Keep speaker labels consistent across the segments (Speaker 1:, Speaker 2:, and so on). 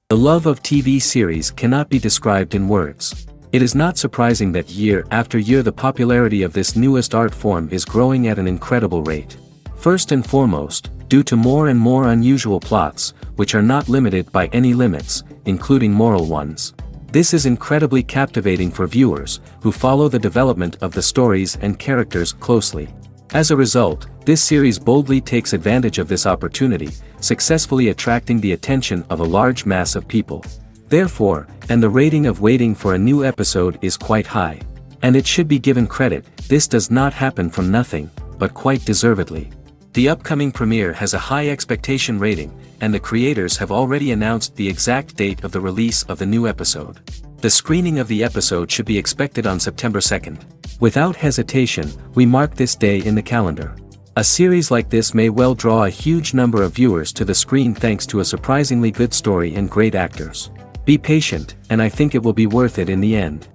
Speaker 1: The love of TV series cannot be described in words. It is not surprising that year after year the popularity of this newest art form is growing at an incredible rate. First and foremost, due to more and more unusual plots, which are not limited by any limits, including moral ones. This is incredibly captivating for viewers, who follow the development of the stories and characters closely. As a result, this series boldly takes advantage of this opportunity, successfully attracting the attention of a large mass of people. Therefore, and the rating of waiting for a new episode is quite high. And it should be given credit, this does not happen from nothing, but quite deservedly. The upcoming premiere has a high expectation rating, and the creators have already announced the exact date of the release of the new episode. The screening of the episode should be expected on September 2nd. Without hesitation, we mark this day in the calendar. A series like this may well draw a huge number of viewers to the screen thanks to a surprisingly good story and great actors. Be patient, and I think it will be worth it in the end.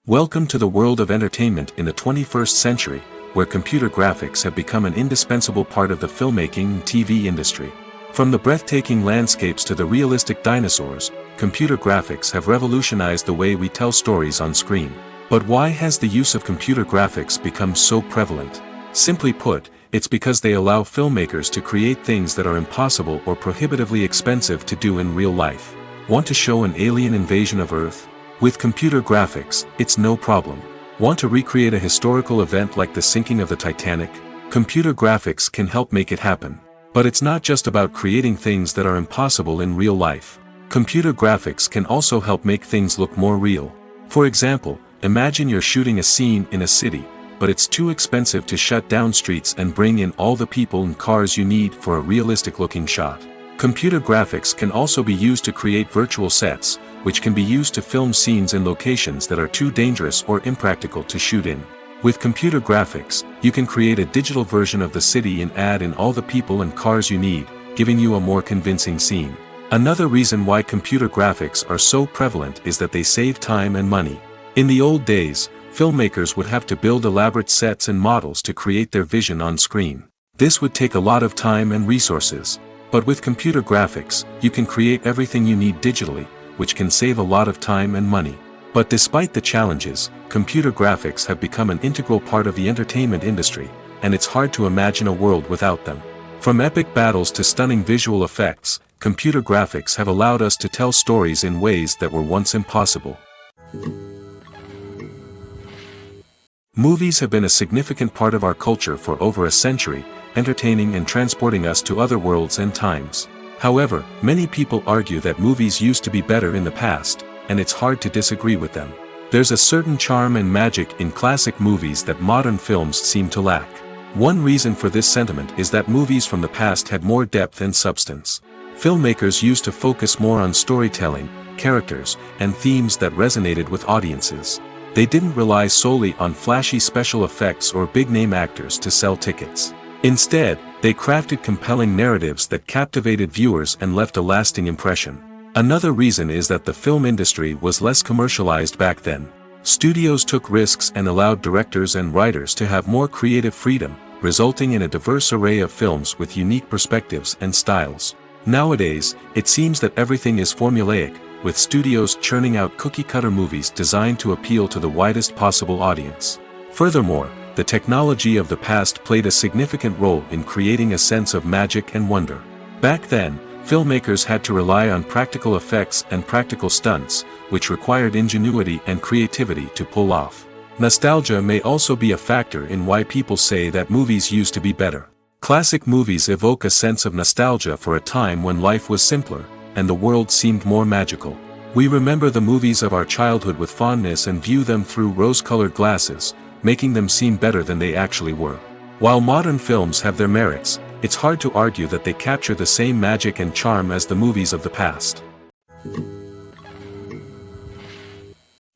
Speaker 1: Welcome to the world of entertainment in the 21st century, where computer graphics have become an indispensable part of the filmmaking and TV industry. From the breathtaking landscapes to the realistic dinosaurs, computer graphics have revolutionized the way we tell stories on screen. But why has the use of computer graphics become so prevalent? Simply put, it's because they allow filmmakers to create things that are impossible or prohibitively expensive to do in real life. Want to show an alien invasion of Earth? With computer graphics, it's no problem. Want to recreate a historical event like the sinking of the Titanic? Computer graphics can help make it happen. But it's not just about creating things that are impossible in real life. Computer graphics can also help make things look more real. For example, imagine you're shooting a scene in a city, but it's too expensive to shut down streets and bring in all the people and cars you need for a realistic-looking shot. Computer graphics can also be used to create virtual sets, which can be used to film scenes in locations that are too dangerous or impractical to shoot in. With computer graphics, you can create a digital version of the city and add in all the people and cars you need, giving you a more convincing scene. Another reason why computer graphics are so prevalent is that they save time and money. In the old days, filmmakers would have to build elaborate sets and models to create their vision on screen. This would take a lot of time and resources. But with computer graphics, you can create everything you need digitally, which can save a lot of time and money. But despite the challenges, computer graphics have become an integral part of the entertainment industry, and it's hard to imagine a world without them. From epic battles to stunning visual effects, computer graphics have allowed us to tell stories in ways that were once impossible. Movies have been a significant part of our culture for over a century, entertaining and transporting us to other worlds and times. However, many people argue that movies used to be better in the past, and it's hard to disagree with them. There's a certain charm and magic in classic movies that modern films seem to lack. One reason for this sentiment is that movies from the past had more depth and substance. Filmmakers used to focus more on storytelling, characters, and themes that resonated with audiences. They didn't rely solely on flashy special effects or big-name actors to sell tickets. Instead, they crafted compelling narratives that captivated viewers and left a lasting impression. Another reason is that the film industry was less commercialized back then. Studios took risks and allowed directors and writers to have more creative freedom, resulting in a diverse array of films with unique perspectives and styles. Nowadays, it seems that everything is formulaic, with studios churning out cookie-cutter movies designed to appeal to the widest possible audience. Furthermore, the technology of the past played a significant role in creating a sense of magic and wonder. Back then, filmmakers had to rely on practical effects and practical stunts, which required ingenuity and creativity to pull off. Nostalgia may also be a factor in why people say that movies used to be better. Classic movies evoke a sense of nostalgia for a time when life was simpler, and the world seemed more magical. We remember the movies of our childhood with fondness and view them through rose-colored glasses, making them seem better than they actually were. While modern films have their merits, it's hard to argue that they capture the same magic and charm as the movies of the past.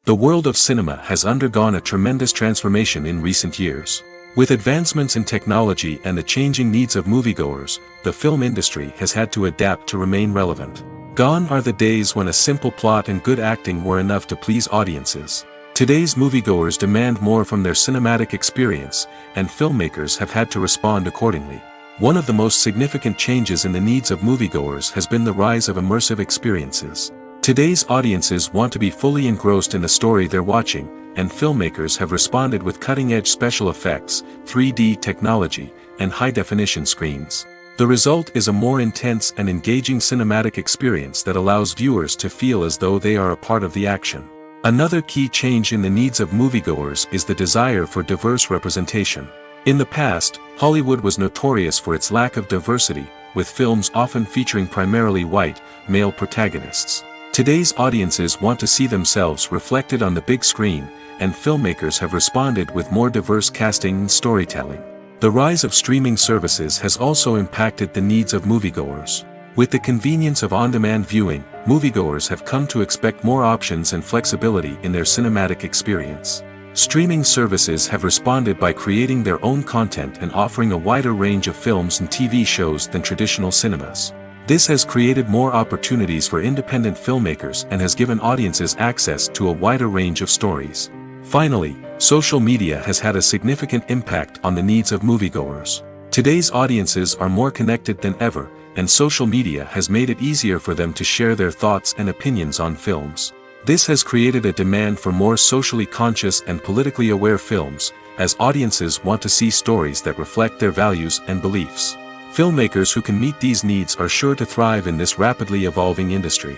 Speaker 1: The world of cinema has undergone a tremendous transformation in recent years. With advancements in technology and the changing needs of moviegoers, the film industry has had to adapt to remain relevant. Gone are the days when a simple plot and good acting were enough to please audiences. Today's moviegoers demand more from their cinematic experience, and filmmakers have had to respond accordingly. One of the most significant changes in the needs of moviegoers has been the rise of immersive experiences. Today's audiences want to be fully engrossed in the story they're watching, and filmmakers have responded with cutting-edge special effects, 3D technology, and high-definition screens. The result is a more intense and engaging cinematic experience that allows viewers to feel as though they are a part of the action. Another key change in the needs of moviegoers is the desire for diverse representation. In the past, Hollywood was notorious for its lack of diversity, with films often featuring primarily white, male protagonists. Today's audiences want to see themselves reflected on the big screen, and filmmakers have responded with more diverse casting and storytelling. The rise of streaming services has also impacted the needs of moviegoers. With the convenience of on-demand viewing, moviegoers have come to expect more options and flexibility in their cinematic experience. Streaming services have responded by creating their own content and offering a wider range of films and TV shows than traditional cinemas. This has created more opportunities for independent filmmakers and has given audiences access to a wider range of stories. Finally, social media has had a significant impact on the needs of moviegoers. Today's audiences are more connected than ever, and social media has made it easier for them to share their thoughts and opinions on films. This has created a demand for more socially conscious and politically aware films, as audiences want to see stories that reflect their values and beliefs. Filmmakers who can meet these needs are sure to thrive in this rapidly evolving industry.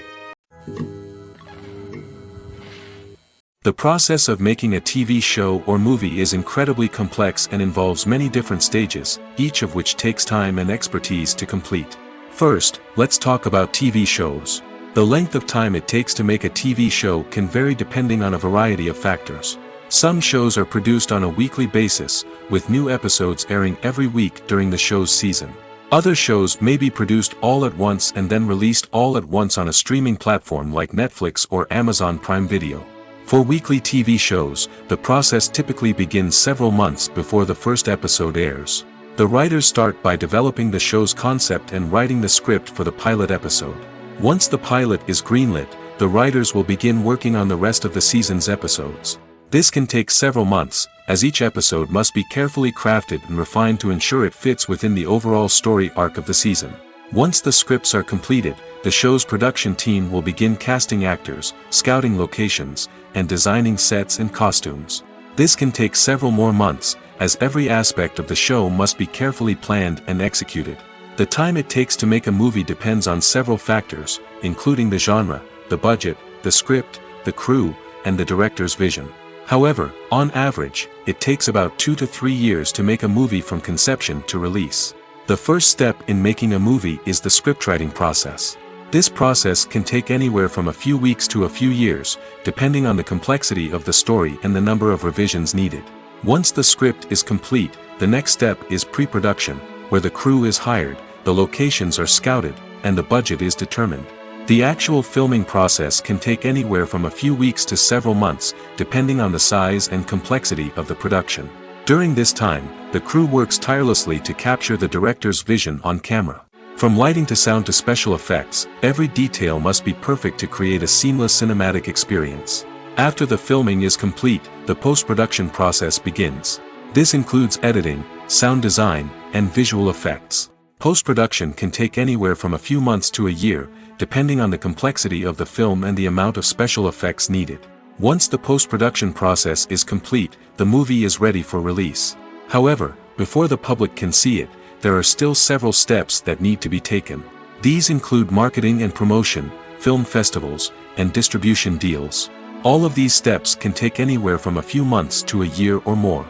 Speaker 1: The process of making a TV show or movie is incredibly complex and involves many different stages, each of which takes time and expertise to complete. First, let's talk about TV shows. The length of time it takes to make a TV show can vary depending on a variety of factors. Some shows are produced on a weekly basis, with new episodes airing every week during the show's season. Other shows may be produced all at once and then released all at once on a streaming platform like Netflix or Amazon Prime Video. For weekly TV shows, the process typically begins several months before the first episode airs. The writers start by developing the show's concept and writing the script for the pilot episode. Once the pilot is greenlit, the writers will begin working on the rest of the season's episodes. This can take several months, as each episode must be carefully crafted and refined to ensure it fits within the overall story arc of the season. Once the scripts are completed, the show's production team will begin casting actors, scouting locations, and designing sets and costumes. This can take several more months, as every aspect of the show must be carefully planned and executed. The time it takes to make a movie depends on several factors, including the genre, the budget, the script, the crew, and the director's vision. However, on average, it takes about 2 to 3 years to make a movie from conception to release. The first step in making a movie is the scriptwriting process. This process can take anywhere from a few weeks to a few years, depending on the complexity of the story and the number of revisions needed. Once the script is complete, the next step is pre-production, where the crew is hired, the locations are scouted, and the budget is determined. The actual filming process can take anywhere from a few weeks to several months, depending on the size and complexity of the production. During this time, the crew works tirelessly to capture the director's vision on camera. From lighting to sound to special effects, every detail must be perfect to create a seamless cinematic experience. After the filming is complete, the post-production process begins. This includes editing, sound design, and visual effects. Post-production can take anywhere from a few months to a year, depending on the complexity of the film and the amount of special effects needed. Once the post-production process is complete, the movie is ready for release. However, before the public can see it, there are still several steps that need to be taken. These include marketing and promotion, film festivals, and distribution deals. All of these steps can take anywhere from a few months to a year or more.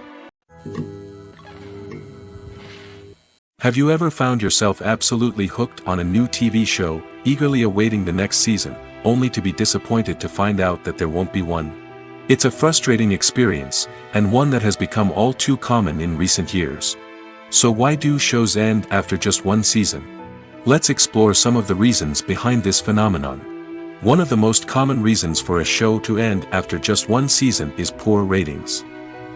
Speaker 1: Have you ever found yourself absolutely hooked on a new TV show, eagerly awaiting the next season, only to be disappointed to find out that there won't be one? It's a frustrating experience, and one that has become all too common in recent years. So why do shows end after just one season? Let's explore some of the reasons behind this phenomenon. One of the most common reasons for a show to end after just one season is poor ratings.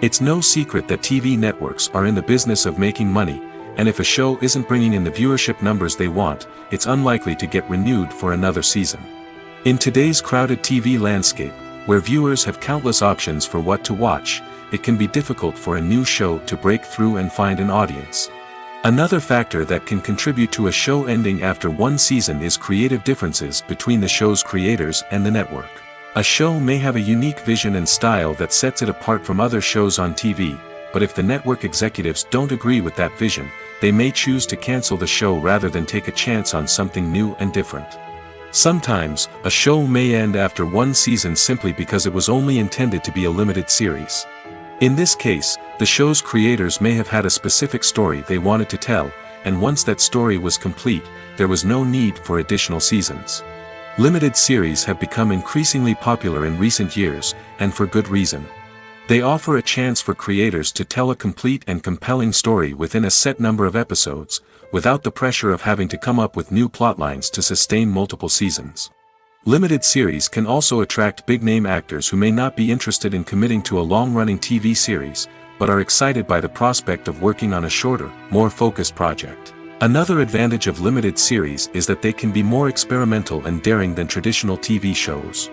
Speaker 1: It's no secret that TV networks are in the business of making money, and if a show isn't bringing in the viewership numbers they want, it's unlikely to get renewed for another season. In today's crowded TV landscape, where viewers have countless options for what to watch, it can be difficult for a new show to break through and find an audience. Another factor that can contribute to a show ending after one season is creative differences between the show's creators and the network. A show may have a unique vision and style that sets it apart from other shows on TV, but if the network executives don't agree with that vision, they may choose to cancel the show rather than take a chance on something new and different. Sometimes, a show may end after one season simply because it was only intended to be a limited series. In this case, the show's creators may have had a specific story they wanted to tell, and once that story was complete, there was no need for additional seasons. Limited series have become increasingly popular in recent years, and for good reason. They offer a chance for creators to tell a complete and compelling story within a set number of episodes, without the pressure of having to come up with new plotlines to sustain multiple seasons. Limited series can also attract big-name actors who may not be interested in committing to a long-running TV series, but are excited by the prospect of working on a shorter, more focused project. Another advantage of limited series is that they can be more experimental and daring than traditional TV shows.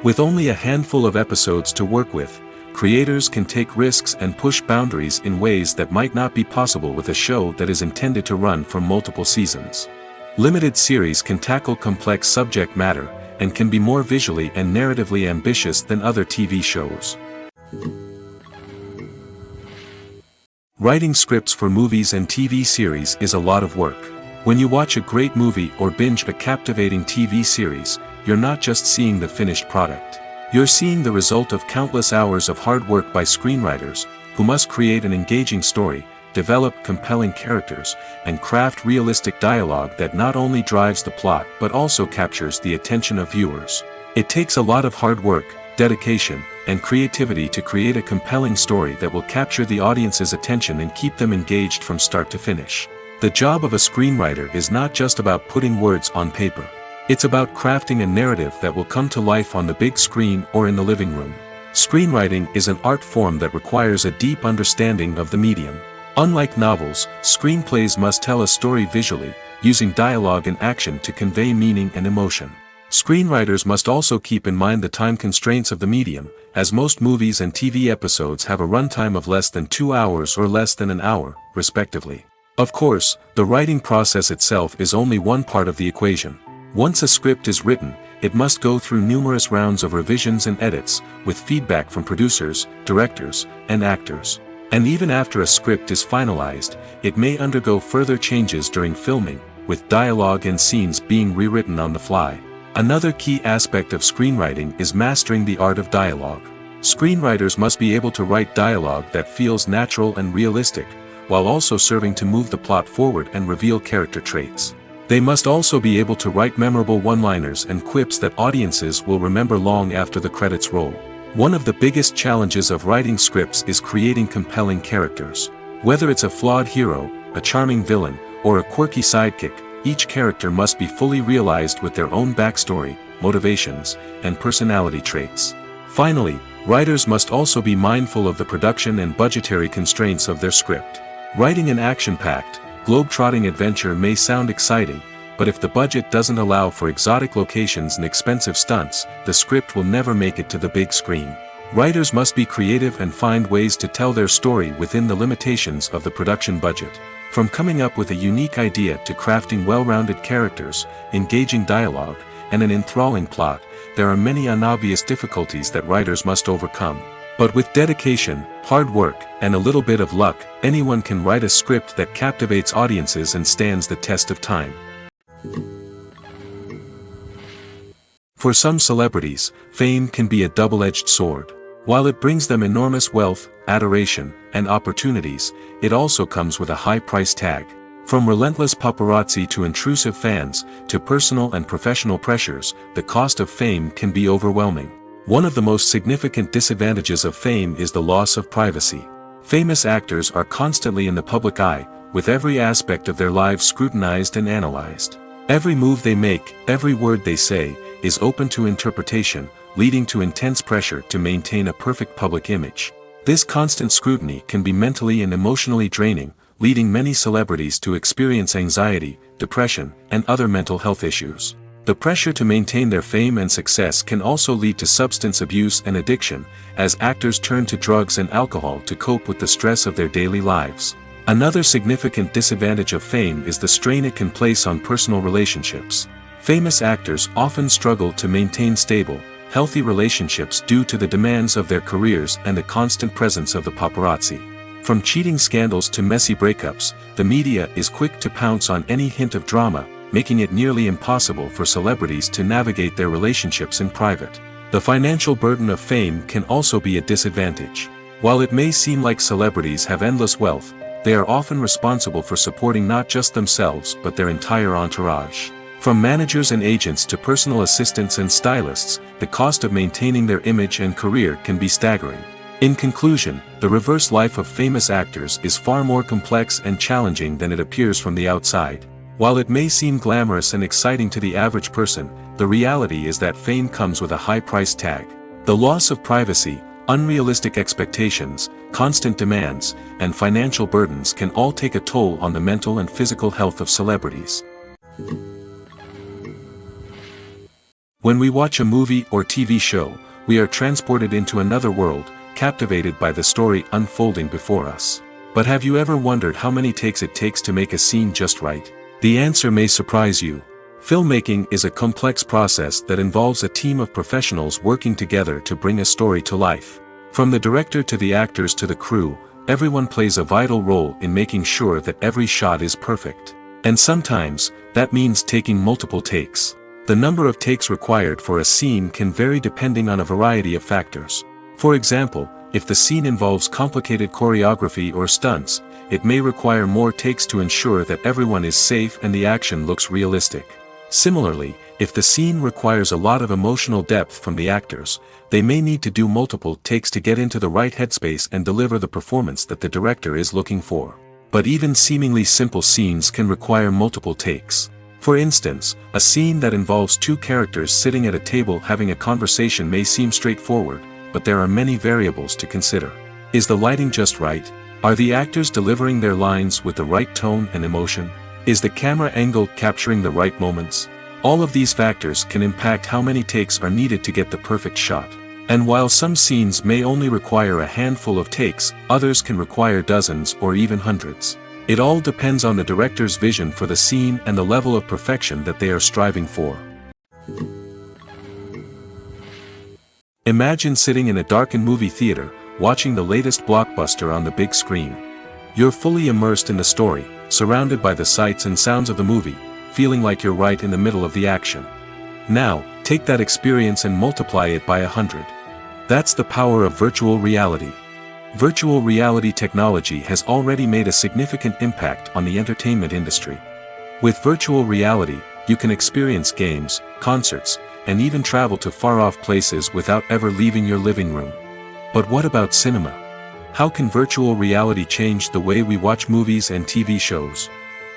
Speaker 1: With only a handful of episodes to work with, creators can take risks and push boundaries in ways that might not be possible with a show that is intended to run for multiple seasons. Limited series can tackle complex subject matter, and can be more visually and narratively ambitious than other TV shows. Writing scripts for movies and TV series is a lot of work. When you watch a great movie or binge a captivating TV series, you're not just seeing the finished product. You're seeing the result of countless hours of hard work by screenwriters, who must create an engaging story, develop compelling characters, and craft realistic dialogue that not only drives the plot but also captures the attention of viewers. It takes a lot of hard work, dedication, and creativity to create a compelling story that will capture the audience's attention and keep them engaged from start to finish. The job of a screenwriter is not just about putting words on paper. It's about crafting a narrative that will come to life on the big screen or in the living room. Screenwriting is an art form that requires a deep understanding of the medium. Unlike novels, screenplays must tell a story visually, using dialogue and action to convey meaning and emotion. Screenwriters must also keep in mind the time constraints of the medium, as most movies and TV episodes have a runtime of less than 2 hours or less than an hour, respectively. Of course, the writing process itself is only one part of the equation. Once a script is written, it must go through numerous rounds of revisions and edits, with feedback from producers, directors, and actors. And even after a script is finalized, it may undergo further changes during filming, with dialogue and scenes being rewritten on the fly. Another key aspect of screenwriting is mastering the art of dialogue. Screenwriters must be able to write dialogue that feels natural and realistic, while also serving to move the plot forward and reveal character traits. They must also be able to write memorable one-liners and quips that audiences will remember long after the credits roll. One of the biggest challenges of writing scripts is creating compelling characters. Whether it's a flawed hero, a charming villain, or a quirky sidekick, each character must be fully realized with their own backstory, motivations, and personality traits. Finally, writers must also be mindful of the production and budgetary constraints of their script. Writing an action-packed, globe-trotting adventure may sound exciting, but if the budget doesn't allow for exotic locations and expensive stunts, the script will never make it to the big screen. Writers must be creative and find ways to tell their story within the limitations of the production budget. From coming up with a unique idea to crafting well-rounded characters, engaging dialogue, and an enthralling plot, there are many unobvious difficulties that writers must overcome. But with dedication, hard work, and a little bit of luck, anyone can write a script that captivates audiences and stands the test of time. For some celebrities, fame can be a double-edged sword. While it brings them enormous wealth, adoration, and opportunities, it also comes with a high price tag. From relentless paparazzi to intrusive fans, to personal and professional pressures, the cost of fame can be overwhelming. One of the most significant disadvantages of fame is the loss of privacy. Famous actors are constantly in the public eye, with every aspect of their lives scrutinized and analyzed. Every move they make, every word they say, is open to interpretation, leading to intense pressure to maintain a perfect public image. This constant scrutiny can be mentally and emotionally draining, leading many celebrities to experience anxiety, depression, and other mental health issues. The pressure to maintain their fame and success can also lead to substance abuse and addiction, as actors turn to drugs and alcohol to cope with the stress of their daily lives. Another significant disadvantage of fame is the strain it can place on personal relationships. Famous actors often struggle to maintain stable, healthy relationships due to the demands of their careers and the constant presence of the paparazzi. From cheating scandals to messy breakups, the media is quick to pounce on any hint of drama, making it nearly impossible for celebrities to navigate their relationships in private. The financial burden of fame can also be a disadvantage. While it may seem like celebrities have endless wealth, they are often responsible for supporting not just themselves but their entire entourage. From managers and agents to personal assistants and stylists, the cost of maintaining their image and career can be staggering. In conclusion, the reverse life of famous actors is far more complex and challenging than it appears from the outside. While it may seem glamorous and exciting to the average person, the reality is that fame comes with a high price tag. The loss of privacy, unrealistic expectations, constant demands, and financial burdens can all take a toll on the mental and physical health of celebrities. When we watch a movie or TV show, we are transported into another world, captivated by the story unfolding before us. But have you ever wondered how many takes it takes to make a scene just right? The answer may surprise you. Filmmaking is a complex process that involves a team of professionals working together to bring a story to life. From the director to the actors to the crew, everyone plays a vital role in making sure that every shot is perfect. And sometimes, that means taking multiple takes. The number of takes required for a scene can vary depending on a variety of factors. For example, if the scene involves complicated choreography or stunts, it may require more takes to ensure that everyone is safe and the action looks realistic. Similarly, if the scene requires a lot of emotional depth from the actors, they may need to do multiple takes to get into the right headspace and deliver the performance that the director is looking for. But even seemingly simple scenes can require multiple takes. For instance, a scene that involves two characters sitting at a table having a conversation may seem straightforward, but there are many variables to consider. Is the lighting just right? Are the actors delivering their lines with the right tone and emotion? Is the camera angle capturing the right moments? All of these factors can impact how many takes are needed to get the perfect shot. And while some scenes may only require a handful of takes, others can require dozens or even hundreds. It all depends on the director's vision for the scene and the level of perfection that they are striving for. Imagine sitting in a darkened movie theater, watching the latest blockbuster on the big screen. You're fully immersed in the story, surrounded by the sights and sounds of the movie, feeling like you're right in the middle of the action. Now, take that experience and multiply it by 100. That's the power of virtual reality. Virtual reality technology has already made a significant impact on the entertainment industry. With virtual reality, you can experience games, concerts, and even travel to far-off places without ever leaving your living room. But what about cinema? How can virtual reality change the way we watch movies and TV shows?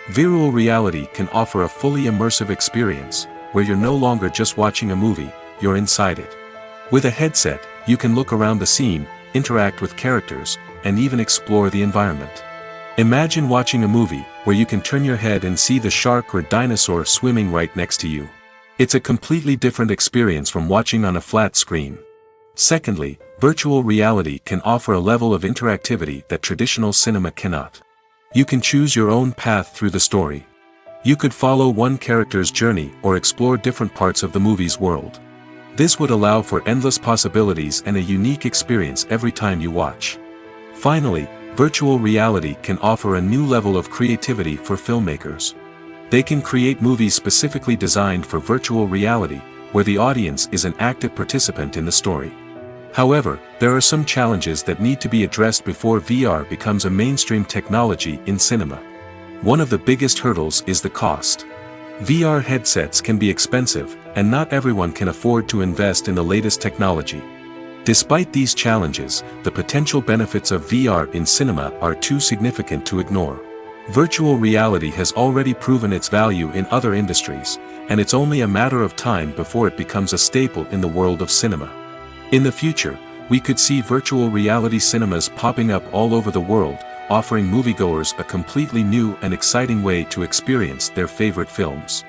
Speaker 1: Virtual reality can offer a fully immersive experience, where you're no longer just watching a movie, you're inside it. With a headset, you can look around the scene, interact with characters, and even explore the environment. Imagine watching a movie where you can turn your head and see the shark or dinosaur swimming right next to you. It's a completely different experience from watching on a flat screen. Secondly, virtual reality can offer a level of interactivity that traditional cinema cannot. You can choose your own path through the story. You could follow one character's journey or explore different parts of the movie's world. This would allow for endless possibilities and a unique experience every time you watch. Finally, virtual reality can offer a new level of creativity for filmmakers. They can create movies specifically designed for virtual reality, where the audience is an active participant in the story. However, there are some challenges that need to be addressed before VR becomes a mainstream technology in cinema. One of the biggest hurdles is the cost. VR headsets can be expensive, and not everyone can afford to invest in the latest technology. Despite these challenges, the potential benefits of VR in cinema are too significant to ignore. Virtual reality has already proven its value in other industries, and it's only a matter of time before it becomes a staple in the world of cinema. In the future, we could see virtual reality cinemas popping up all over the world, offering moviegoers a completely new and exciting way to experience their favorite films.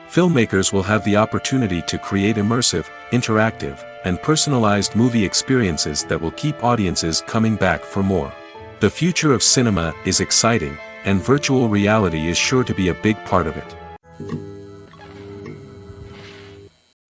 Speaker 1: Filmmakers will have the opportunity to create immersive, interactive, and personalized movie experiences that will keep audiences coming back for more. The future of cinema is exciting, and virtual reality is sure to be a big part of it.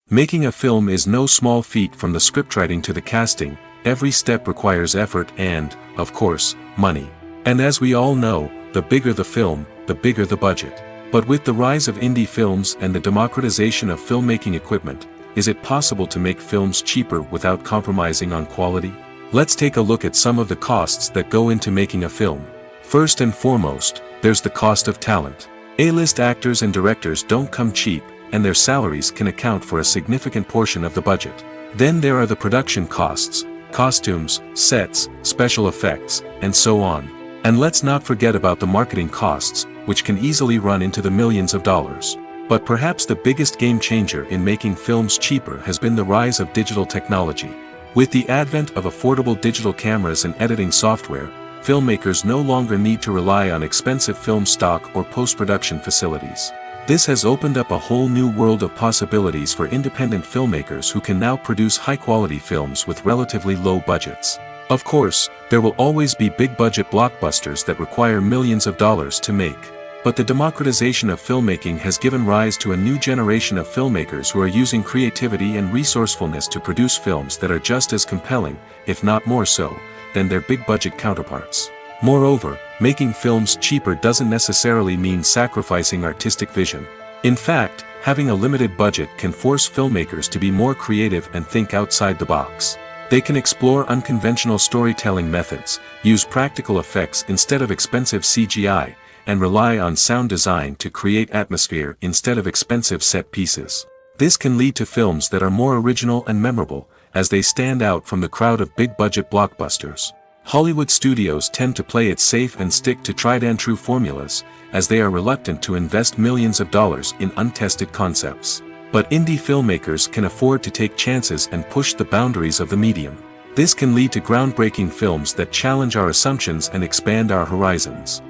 Speaker 1: Making a film is no small feat. From the scriptwriting to the casting, every step requires effort and, of course, money. And as we all know, the bigger the film, the bigger the budget. But with the rise of indie films and the democratization of filmmaking equipment, is it possible to make films cheaper without compromising on quality? Let's take a look at some of the costs that go into making a film. First and foremost, there's the cost of talent. A-list actors and directors don't come cheap, and their salaries can account for a significant portion of the budget. Then there are the production costs, costumes, sets, special effects, and so on. And let's not forget about the marketing costs, which can easily run into the millions of dollars. But perhaps the biggest game changer in making films cheaper has been the rise of digital technology. With the advent of affordable digital cameras and editing software, filmmakers no longer need to rely on expensive film stock or post-production facilities. This has opened up a whole new world of possibilities for independent filmmakers who can now produce high-quality films with relatively low budgets. Of course, there will always be big-budget blockbusters that require millions of dollars to make. But the democratization of filmmaking has given rise to a new generation of filmmakers who are using creativity and resourcefulness to produce films that are just as compelling, if not more so, than their big-budget counterparts. Moreover, making films cheaper doesn't necessarily mean sacrificing artistic vision. In fact, having a limited budget can force filmmakers to be more creative and think outside the box. They can explore unconventional storytelling methods, use practical effects instead of expensive CGI, and rely on sound design to create atmosphere instead of expensive set pieces. This can lead to films that are more original and memorable, as they stand out from the crowd of big-budget blockbusters. Hollywood studios tend to play it safe and stick to tried-and-true formulas, as they are reluctant to invest millions of dollars in untested concepts. But indie filmmakers can afford to take chances and push the boundaries of the medium. This can lead to groundbreaking films that challenge our assumptions and expand our horizons.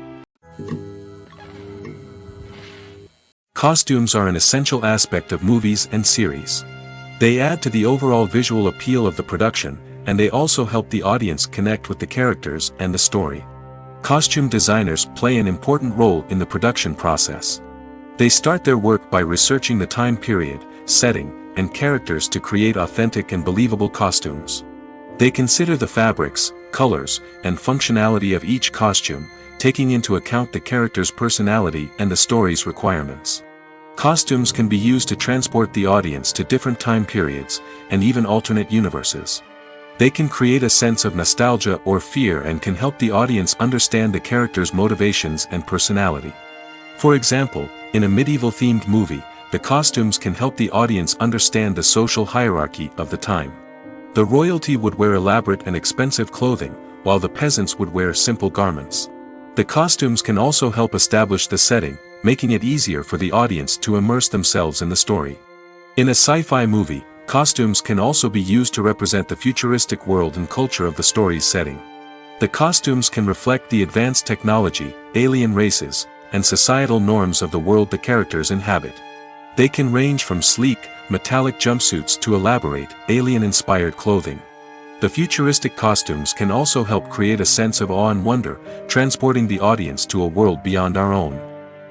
Speaker 1: Costumes are an essential aspect of movies and series. They add to the overall visual appeal of the production, and they also help the audience connect with the characters and the story. Costume designers play an important role in the production process. They start their work by researching the time period, setting, and characters to create authentic and believable costumes. They consider the fabrics, colors, and functionality of each costume, taking into account the character's personality and the story's requirements. Costumes can be used to transport the audience to different time periods, and even alternate universes. They can create a sense of nostalgia or fear and can help the audience understand the character's motivations and personality. For example, in a medieval-themed movie, the costumes can help the audience understand the social hierarchy of the time. The royalty would wear elaborate and expensive clothing, while the peasants would wear simple garments. The costumes can also help establish the setting, making it easier for the audience to immerse themselves in the story. In a sci-fi movie, costumes can also be used to represent the futuristic world and culture of the story's setting. The costumes can reflect the advanced technology, alien races, and societal norms of the world the characters inhabit. They can range from sleek, metallic jumpsuits to elaborate, alien-inspired clothing. The futuristic costumes can also help create a sense of awe and wonder, transporting the audience to a world beyond our own.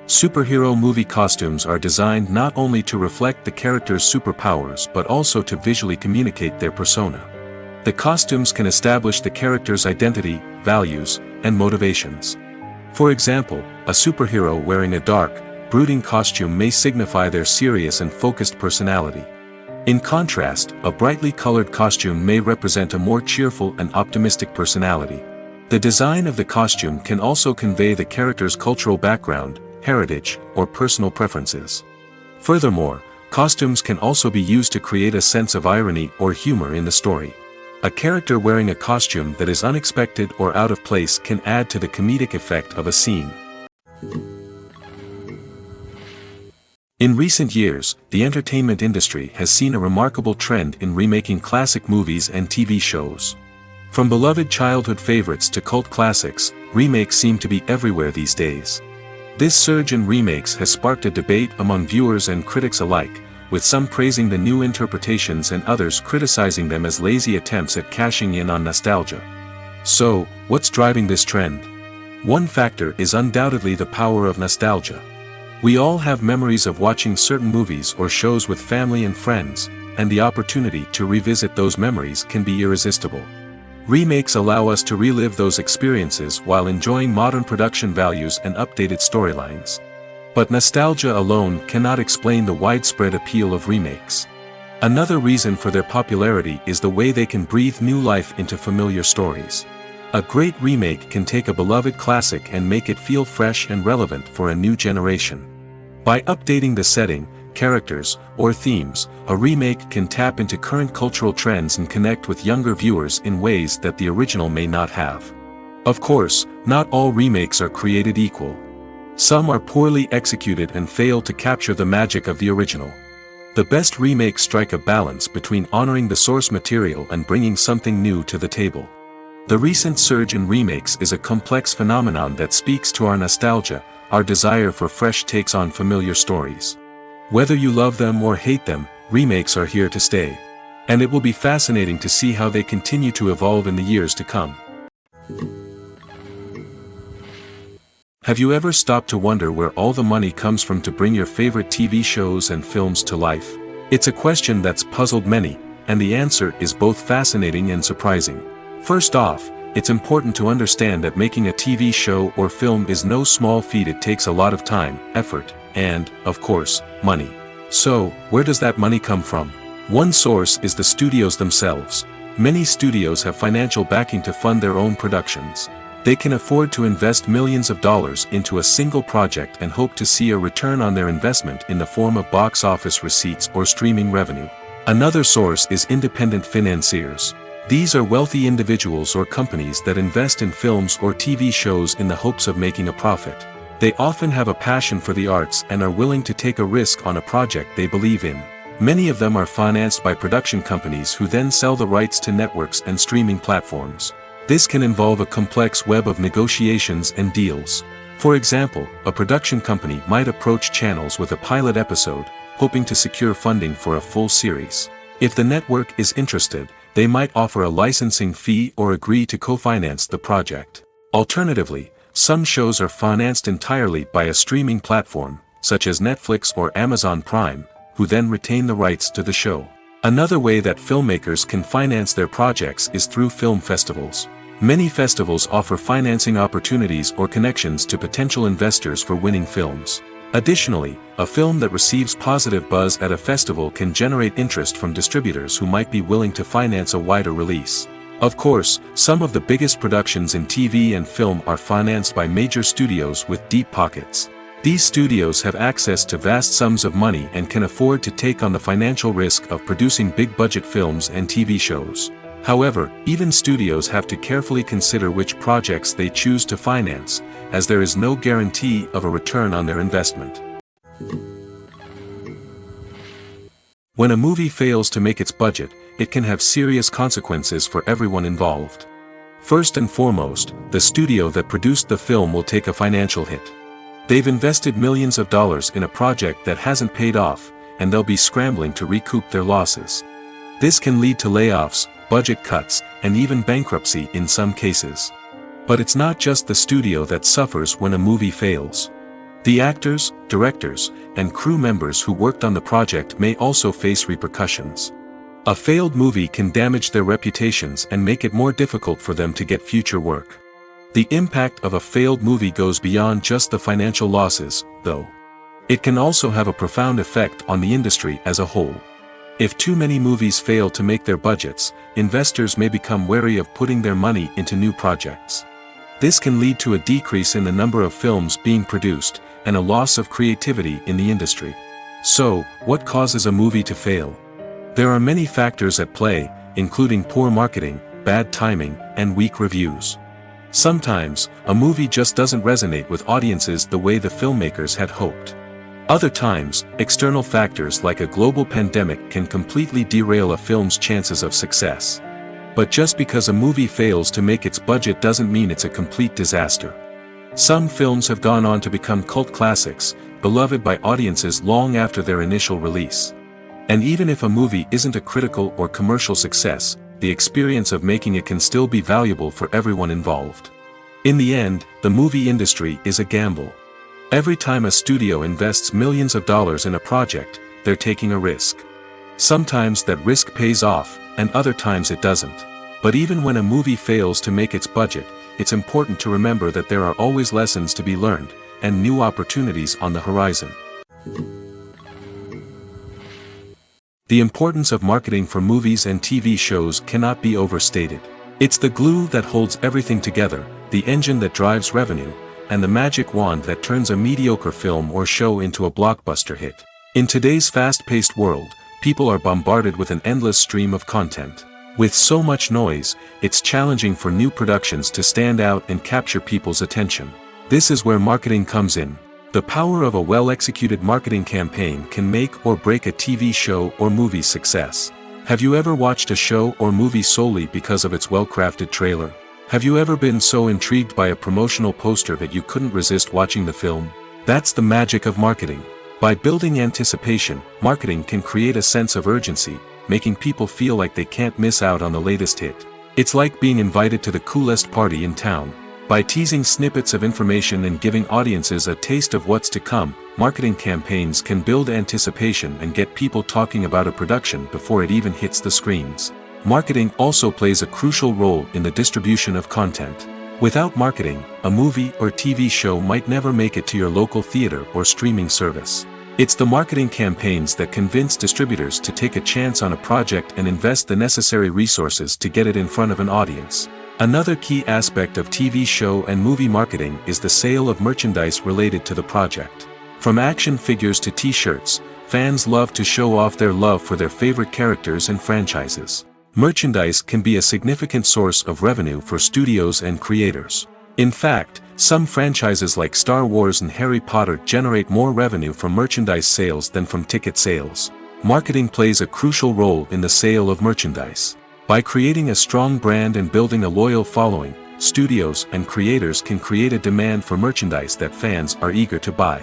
Speaker 1: Superhero movie costumes are designed not only to reflect the character's superpowers but also to visually communicate their persona. The costumes can establish the character's identity, values, and motivations. For example, a superhero wearing a dark, brooding costume may signify their serious and focused personality. In contrast, a brightly colored costume may represent a more cheerful and optimistic personality. The design of the costume can also convey the character's cultural background, heritage, or personal preferences. Furthermore, costumes can also be used to create a sense of irony or humor in the story. A character wearing a costume that is unexpected or out of place can add to the comedic effect of a scene. In recent years, the entertainment industry has seen a remarkable trend in remaking classic movies and TV shows. From beloved childhood favorites to cult classics, remakes seem to be everywhere these days. This surge in remakes has sparked a debate among viewers and critics alike, with some praising the new interpretations and others criticizing them as lazy attempts at cashing in on nostalgia. So, what's driving this trend? One factor is undoubtedly the power of nostalgia. We all have memories of watching certain movies or shows with family and friends, and the opportunity to revisit those memories can be irresistible. Remakes allow us to relive those experiences while enjoying modern production values and updated storylines. But nostalgia alone cannot explain the widespread appeal of remakes. Another reason for their popularity is the way they can breathe new life into familiar stories. A great remake can take a beloved classic and make it feel fresh and relevant for a new generation. By updating the setting, characters, or themes, a remake can tap into current cultural trends and connect with younger viewers in ways that the original may not have. Of course, not all remakes are created equal. Some are poorly executed and fail to capture the magic of the original. The best remakes strike a balance between honoring the source material and bringing something new to the table. The recent surge in remakes is a complex phenomenon that speaks to our nostalgia, our desire for fresh takes on familiar stories. Whether you love them or hate them, remakes are here to stay. And it will be fascinating to see how they continue to evolve in the years to come. Have you ever stopped to wonder where all the money comes from to bring your favorite TV shows and films to life? It's a question that's puzzled many, and the answer is both fascinating and surprising. First off, it's important to understand that making a TV show or film is no small feat. It takes a lot of time, effort, and, of course, money. So, where does that money come from? One source is the studios themselves. Many studios have financial backing to fund their own productions. They can afford to invest millions of dollars into a single project and hope to see a return on their investment in the form of box office receipts or streaming revenue. Another source is independent financiers. These are wealthy individuals or companies that invest in films or TV shows in the hopes of making a profit. They often have a passion for the arts and are willing to take a risk on a project they believe in. Many of them are financed by production companies who then sell the rights to networks and streaming platforms. This can involve a complex web of negotiations and deals. For example, a production company might approach channels with a pilot episode, hoping to secure funding for a full series. If the network is interested, they might offer a licensing fee or agree to co-finance the project. Alternatively, some shows are financed entirely by a streaming platform, such as Netflix or Amazon Prime, who then retain the rights to the show. Another way that filmmakers can finance their projects is through film festivals. Many festivals offer financing opportunities or connections to potential investors for winning films. Additionally, a film that receives positive buzz at a festival can generate interest from distributors who might be willing to finance a wider release. Of course, some of the biggest productions in TV and film are financed by major studios with deep pockets. These studios have access to vast sums of money and can afford to take on the financial risk of producing big-budget films and TV shows. However, even studios have to carefully consider which projects they choose to finance, as there is no guarantee of a return on their investment. When a movie fails to make its budget, it can have serious consequences for everyone involved. First and foremost, the studio that produced the film will take a financial hit. They've invested millions of dollars in a project that hasn't paid off, and they'll be scrambling to recoup their losses. This can lead to layoffs, budget cuts, and even bankruptcy in some cases. But it's not just the studio that suffers when a movie fails. The actors, directors, and crew members who worked on the project may also face repercussions. A failed movie can damage their reputations and make it more difficult for them to get future work. The impact of a failed movie goes beyond just the financial losses, though. It can also have a profound effect on the industry as a whole. If too many movies fail to make their budgets, investors may become wary of putting their money into new projects. This can lead to a decrease in the number of films being produced, and a loss of creativity in the industry. So, what causes a movie to fail? There are many factors at play, including poor marketing, bad timing, and weak reviews. Sometimes, a movie just doesn't resonate with audiences the way the filmmakers had hoped. Other times, external factors like a global pandemic can completely derail a film's chances of success. But just because a movie fails to make its budget doesn't mean it's a complete disaster. Some films have gone on to become cult classics, beloved by audiences long after their initial release. And even if a movie isn't a critical or commercial success, the experience of making it can still be valuable for everyone involved. In the end, the movie industry is a gamble. Every time a studio invests millions of dollars in a project, they're taking a risk. Sometimes that risk pays off, and other times it doesn't. But even when a movie fails to make its budget, it's important to remember that there are always lessons to be learned, and new opportunities on the horizon. The importance of marketing for movies and TV shows cannot be overstated. It's the glue that holds everything together, the engine that drives revenue, and the magic wand that turns a mediocre film or show into a blockbuster hit. In today's fast-paced world, people are bombarded with an endless stream of content. With so much noise, it's challenging for new productions to stand out and capture people's attention. This is where marketing comes in. The power of a well-executed marketing campaign can make or break a TV show or movie's success. Have you ever watched a show or movie solely because of its well-crafted trailer? Have you ever been so intrigued by a promotional poster that you couldn't resist watching the film? That's the magic of marketing. By building anticipation, marketing can create a sense of urgency, making people feel like they can't miss out on the latest hit. It's like being invited to the coolest party in town. By teasing snippets of information and giving audiences a taste of what's to come, marketing campaigns can build anticipation and get people talking about a production before it even hits the screens. Marketing also plays a crucial role in the distribution of content. Without marketing, a movie or TV show might never make it to your local theater or streaming service. It's the marketing campaigns that convince distributors to take a chance on a project and invest the necessary resources to get it in front of an audience. Another key aspect of TV show and movie marketing is the sale of merchandise related to the project. From action figures to t-shirts, fans love to show off their love for their favorite characters and franchises. Merchandise can be a significant source of revenue for studios and creators. In fact, some franchises like Star Wars and Harry Potter generate more revenue from merchandise sales than from ticket sales. Marketing plays a crucial role in the sale of merchandise. By creating a strong brand and building a loyal following, studios and creators can create a demand for merchandise that fans are eager to buy.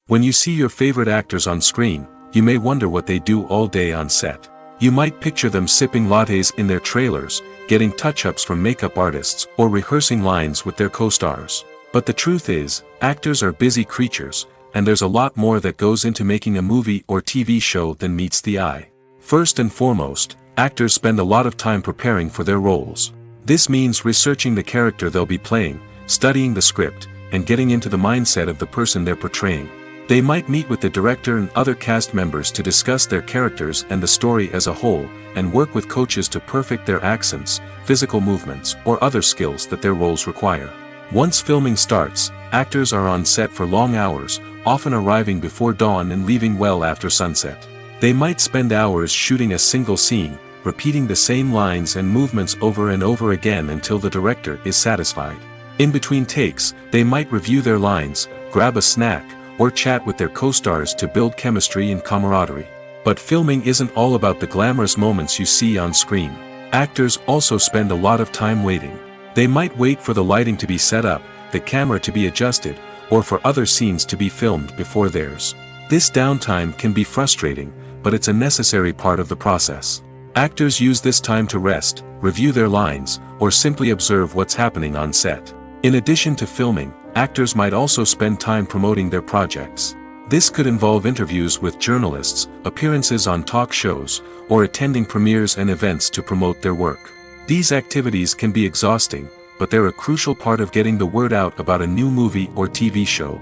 Speaker 1: When you see your favorite actors on screen, you may wonder what they do all day on set. You might picture them sipping lattes in their trailers, getting touch-ups from makeup artists, or rehearsing lines with their co-stars. But the truth is, actors are busy creatures, and there's a lot more that goes into making a movie or TV show than meets the eye. First and foremost, actors spend a lot of time preparing for their roles. This means researching the character they'll be playing, studying the script, and getting into the mindset of the person they're portraying. They might meet with the director and other cast members to discuss their characters and the story as a whole, and work with coaches to perfect their accents, physical movements, or other skills that their roles require. Once filming starts, actors are on set for long hours, often arriving before dawn and leaving well after sunset. They might spend hours shooting a single scene, repeating the same lines and movements over and over again until the director is satisfied. In between takes, they might review their lines, grab a snack, or chat with their co-stars to build chemistry and camaraderie. But filming isn't all about the glamorous moments you see on screen. Actors also spend a lot of time waiting. They might wait for the lighting to be set up, the camera to be adjusted, or for other scenes to be filmed before theirs. This downtime can be frustrating, but it's a necessary part of the process. Actors use this time to rest, review their lines, or simply observe what's happening on set. In addition to filming, actors might also spend time promoting their projects. This could involve interviews with journalists, appearances on talk shows, or attending premieres and events to promote their work. These activities can be exhausting, but they're a crucial part of getting the word out about a new movie or TV show.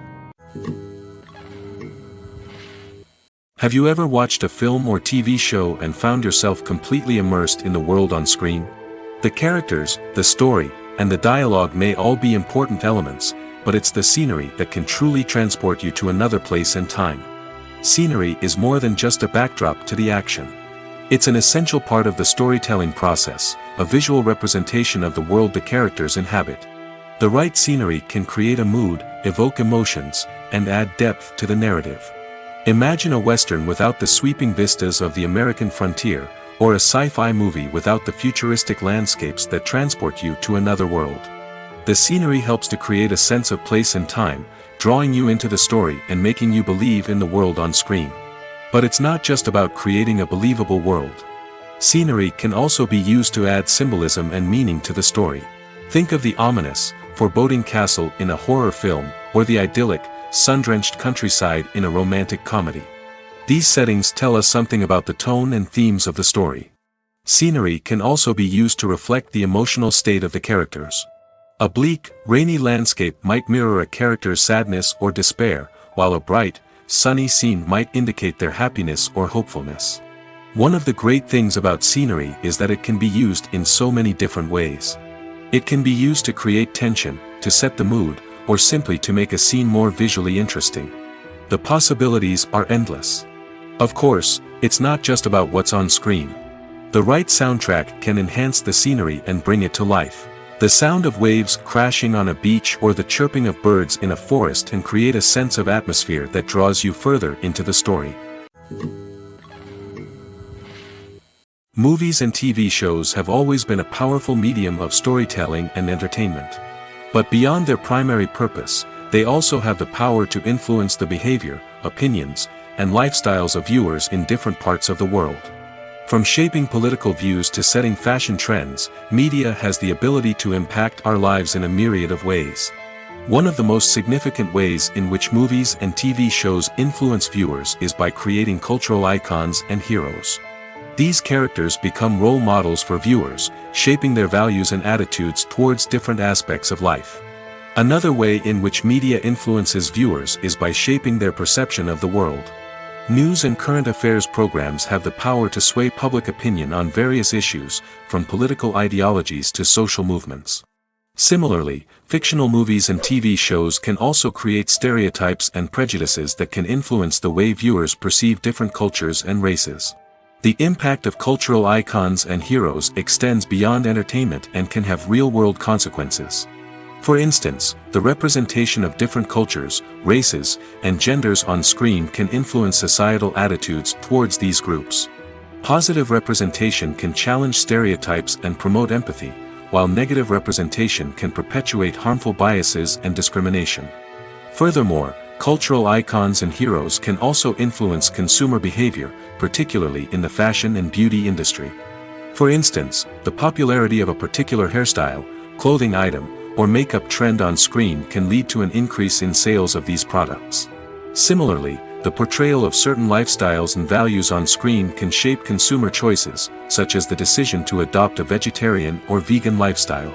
Speaker 1: Have you ever watched a film or TV show and found yourself completely immersed in the world on screen? The characters, the story, and the dialogue may all be important elements, but it's the scenery that can truly transport you to another place and time. Scenery is more than just a backdrop to the action. It's an essential part of the storytelling process, a visual representation of the world the characters inhabit. The right scenery can create a mood, evoke emotions, and add depth to the narrative. Imagine a Western without the sweeping vistas of the American frontier, or a sci-fi movie without the futuristic landscapes that transport you to another world. The scenery helps to create a sense of place and time, drawing you into the story and making you believe in the world on screen. But it's not just about creating a believable world. Scenery can also be used to add symbolism and meaning to the story. Think of the ominous, foreboding castle in a horror film, or the idyllic, sun-drenched countryside in a romantic comedy. These settings tell us something about the tone and themes of the story. Scenery can also be used to reflect the emotional state of the characters. A bleak, rainy landscape might mirror a character's sadness or despair, while a bright, sunny scene might indicate their happiness or hopefulness. One of the great things about scenery is that it can be used in so many different ways. It can be used to create tension, to set the mood, or simply to make a scene more visually interesting. The possibilities are endless. Of course, it's not just about what's on screen. The right soundtrack can enhance the scenery and bring it to life. The sound of waves crashing on a beach or the chirping of birds in a forest can create a sense of atmosphere that draws you further into the story. Movies and TV shows have always been a powerful medium of storytelling and entertainment. But beyond their primary purpose, they also have the power to influence the behavior, opinions, and lifestyles of viewers in different parts of the world. From shaping political views to setting fashion trends, media has the ability to impact our lives in a myriad of ways. One of the most significant ways in which movies and TV shows influence viewers is by creating cultural icons and heroes. These characters become role models for viewers, shaping their values and attitudes towards different aspects of life. Another way in which media influences viewers is by shaping their perception of the world. News and current affairs programs have the power to sway public opinion on various issues, from political ideologies to social movements. Similarly, fictional movies and TV shows can also create stereotypes and prejudices that can influence the way viewers perceive different cultures and races. The impact of cultural icons and heroes extends beyond entertainment and can have real-world consequences. For instance, the representation of different cultures, races, and genders on screen can influence societal attitudes towards these groups. Positive representation can challenge stereotypes and promote empathy, while negative representation can perpetuate harmful biases and discrimination. Furthermore, cultural icons and heroes can also influence consumer behavior, particularly in the fashion and beauty industry. For instance, the popularity of a particular hairstyle, clothing item, or makeup trend on screen can lead to an increase in sales of these products. Similarly, the portrayal of certain lifestyles and values on screen can shape consumer choices, such as the decision to adopt a vegetarian or vegan lifestyle.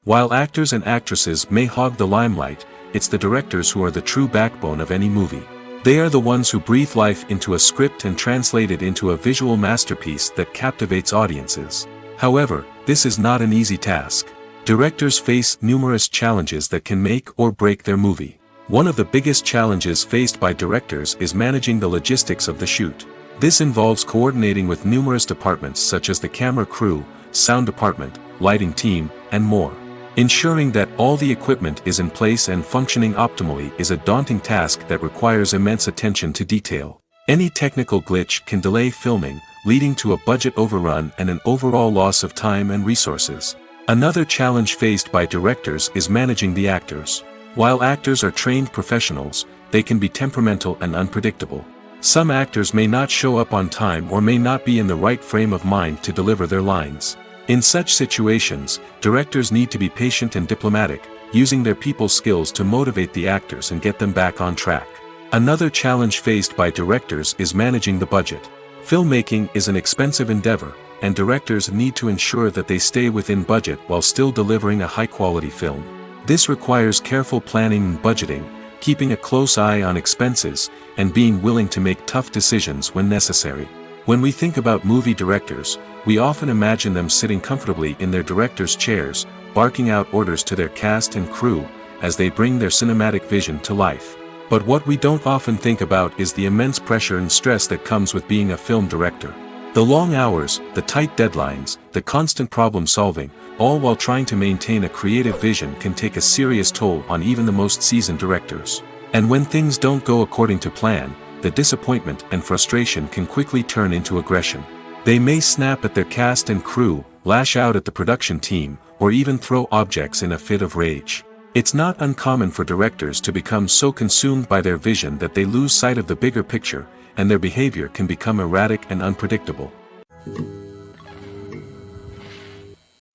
Speaker 1: While actors and actresses may hog the limelight, it's the directors who are the true backbone of any movie. They are the ones who breathe life into a script and translate it into a visual masterpiece that captivates audiences. However, this is not an easy task. Directors face numerous challenges that can make or break their movie. One of the biggest challenges faced by directors is managing the logistics of the shoot. This involves coordinating with numerous departments such as the camera crew, sound department, lighting team, and more. Ensuring that all the equipment is in place and functioning optimally is a daunting task that requires immense attention to detail. Any technical glitch can delay filming, leading to a budget overrun and an overall loss of time and resources. Another challenge faced by directors is managing the actors. While actors are trained professionals, they can be temperamental and unpredictable. Some actors may not show up on time or may not be in the right frame of mind to deliver their lines. In such situations, directors need to be patient and diplomatic, using their people skills to motivate the actors and get them back on track. Another challenge faced by directors is managing the budget. Filmmaking is an expensive endeavor, and directors need to ensure that they stay within budget while still delivering a high-quality film. This requires careful planning and budgeting, keeping a close eye on expenses, and being willing to make tough decisions when necessary. When we think about movie directors, we often imagine them sitting comfortably in their director's chairs, barking out orders to their cast and crew, as they bring their cinematic vision to life. But what we don't often think about is the immense pressure and stress that comes with being a film director. The long hours, the tight deadlines, the constant problem solving, all while trying to maintain a creative vision can take a serious toll on even the most seasoned directors. And when things don't go according to plan, the disappointment and frustration can quickly turn into aggression. They may snap at their cast and crew, lash out at the production team, or even throw objects in a fit of rage. It's not uncommon for directors to become so consumed by their vision that they lose sight of the bigger picture, and their behavior can become erratic and unpredictable.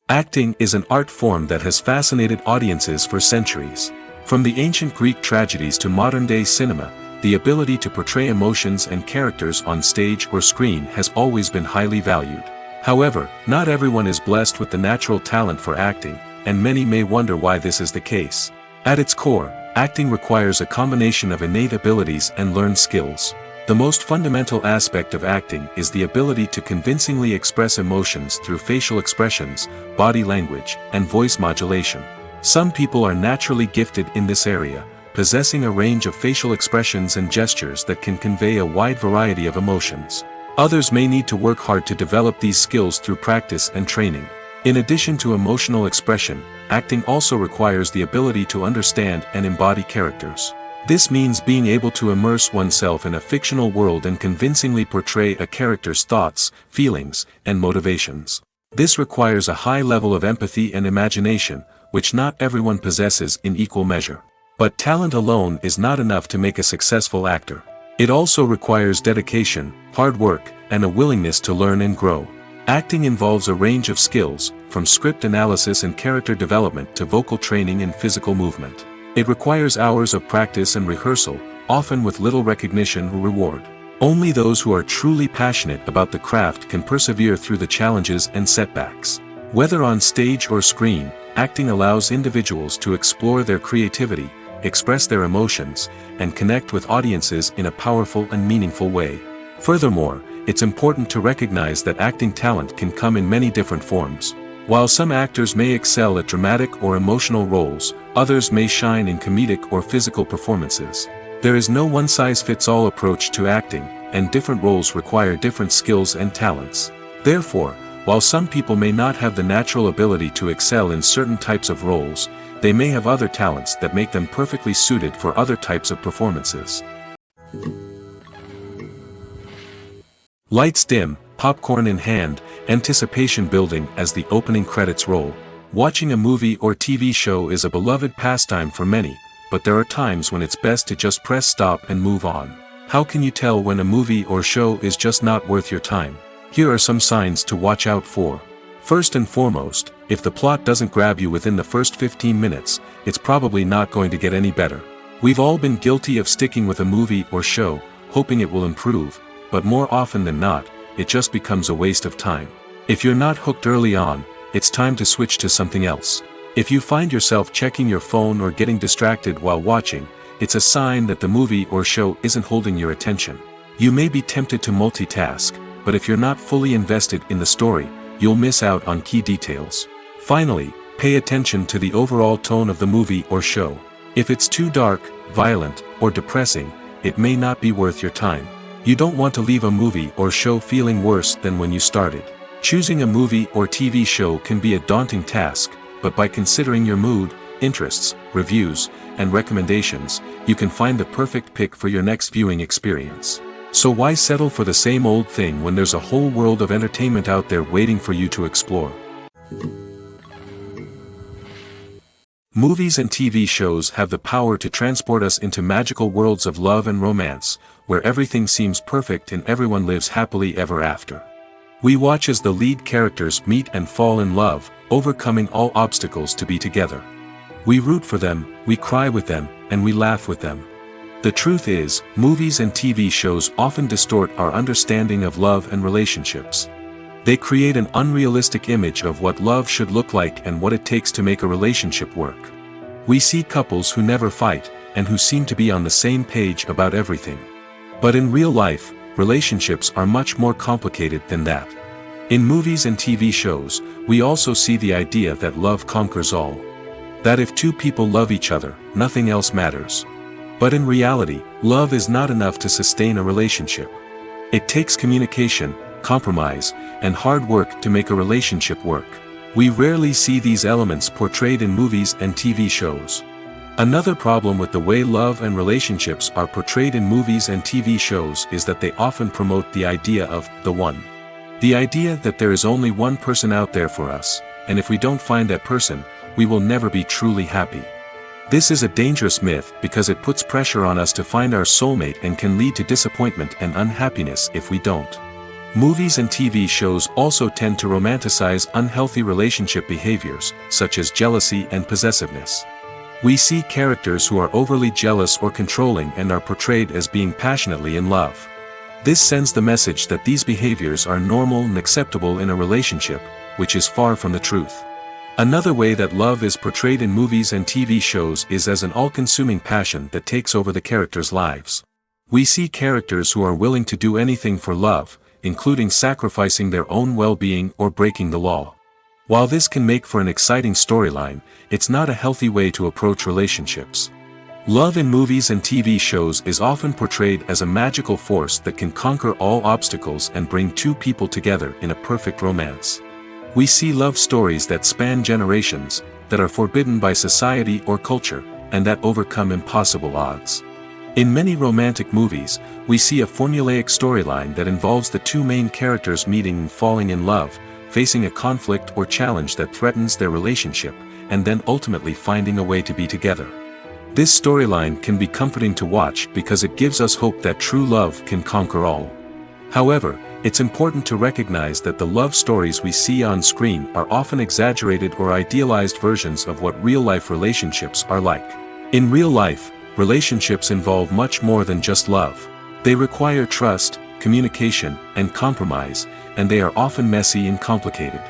Speaker 1: Acting is an art form that has fascinated audiences for centuries. From the ancient Greek tragedies to modern-day cinema, the ability to portray emotions and characters on stage or screen has always been highly valued. However, not everyone is blessed with the natural talent for acting, and many may wonder why this is the case. At its core, acting requires a combination of innate abilities and learned skills. The most fundamental aspect of acting is the ability to convincingly express emotions through facial expressions, body language, and voice modulation. Some people are naturally gifted in this area, possessing a range of facial expressions and gestures that can convey a wide variety of emotions. Others may need to work hard to develop these skills through practice and training. In addition to emotional expression, acting also requires the ability to understand and embody characters. This means being able to immerse oneself in a fictional world and convincingly portray a character's thoughts, feelings, and motivations. This requires a high level of empathy and imagination, which not everyone possesses in equal measure. But talent alone is not enough to make a successful actor. It also requires dedication, hard work, and a willingness to learn and grow. Acting involves a range of skills, from script analysis and character development to vocal training and physical movement. It requires hours of practice and rehearsal, often with little recognition or reward. Only those who are truly passionate about the craft can persevere through the challenges and setbacks. Whether on stage or screen, acting allows individuals to explore their creativity, express their emotions, and connect with audiences in a powerful and meaningful way. Furthermore, it's important to recognize that acting talent can come in many different forms. While some actors may excel at dramatic or emotional roles, others may shine in comedic or physical performances. There is no one-size-fits-all approach to acting, and different roles require different skills and talents. Therefore, while some people may not have the natural ability to excel in certain types of roles, they may have other talents that make them perfectly suited for other types of performances. Lights dim, popcorn in hand, anticipation building as the opening credits roll. Watching a movie or TV show is a beloved pastime for many, but there are times when it's best to just press stop and move on. How can you tell when a movie or show is just not worth your time? Here are some signs to watch out for. First and foremost, if the plot doesn't grab you within the first 15 minutes, it's probably not going to get any better. We've all been guilty of sticking with a movie or show, hoping it will improve, but more often than not, it just becomes a waste of time. If you're not hooked early on, it's time to switch to something else. If you find yourself checking your phone or getting distracted while watching, it's a sign that the movie or show isn't holding your attention. You may be tempted to multitask, but if you're not fully invested in the story, you'll miss out on key details. Finally, pay attention to the overall tone of the movie or show. If it's too dark, violent, or depressing, it may not be worth your time. You don't want to leave a movie or show feeling worse than when you started. Choosing a movie or TV show can be a daunting task, but by considering your mood, interests, reviews, and recommendations, you can find the perfect pick for your next viewing experience. So why settle for the same old thing when there's a whole world of entertainment out there waiting for you to explore? Movies and TV shows have the power to transport us into magical worlds of love and romance, where everything seems perfect and everyone lives happily ever after. We watch as the lead characters meet and fall in love, overcoming all obstacles to be together. We root for them, we cry with them, and we laugh with them. The truth is, movies and TV shows often distort our understanding of love and relationships. They create an unrealistic image of what love should look like and what it takes to make a relationship work. We see couples who never fight, and who seem to be on the same page about everything. But in real life, relationships are much more complicated than that. In movies and TV shows, we also see the idea that love conquers all. That if two people love each other, nothing else matters. But in reality, love is not enough to sustain a relationship. It takes communication, compromise, and hard work to make a relationship work. We rarely see these elements portrayed in movies and TV shows. Another problem with the way love and relationships are portrayed in movies and TV shows is that they often promote the idea of the one. The idea that there is only one person out there for us, and if we don't find that person, we will never be truly happy. This is a dangerous myth because it puts pressure on us to find our soulmate and can lead to disappointment and unhappiness if we don't. Movies and TV shows also tend to romanticize unhealthy relationship behaviors, such as jealousy and possessiveness. We see characters who are overly jealous or controlling and are portrayed as being passionately in love. This sends the message that these behaviors are normal and acceptable in a relationship, which is far from the truth. Another way that love is portrayed in movies and TV shows is as an all-consuming passion that takes over the characters' lives. We see characters who are willing to do anything for love, including sacrificing their own well-being or breaking the law. While this can make for an exciting storyline, it's not a healthy way to approach relationships. Love in movies and TV shows is often portrayed as a magical force that can conquer all obstacles and bring two people together in a perfect romance. We see love stories that span generations, that are forbidden by society or culture, and that overcome impossible odds. In many romantic movies, we see a formulaic storyline that involves the two main characters meeting and falling in love, facing a conflict or challenge that threatens their relationship, and then ultimately finding a way to be together. This storyline can be comforting to watch because it gives us hope that true love can conquer all. However, it's important to recognize that the love stories we see on screen are often exaggerated or idealized versions of what real-life relationships are like. In real life, relationships involve much more than just love. They require trust, communication, and compromise, and they are often messy and complicated.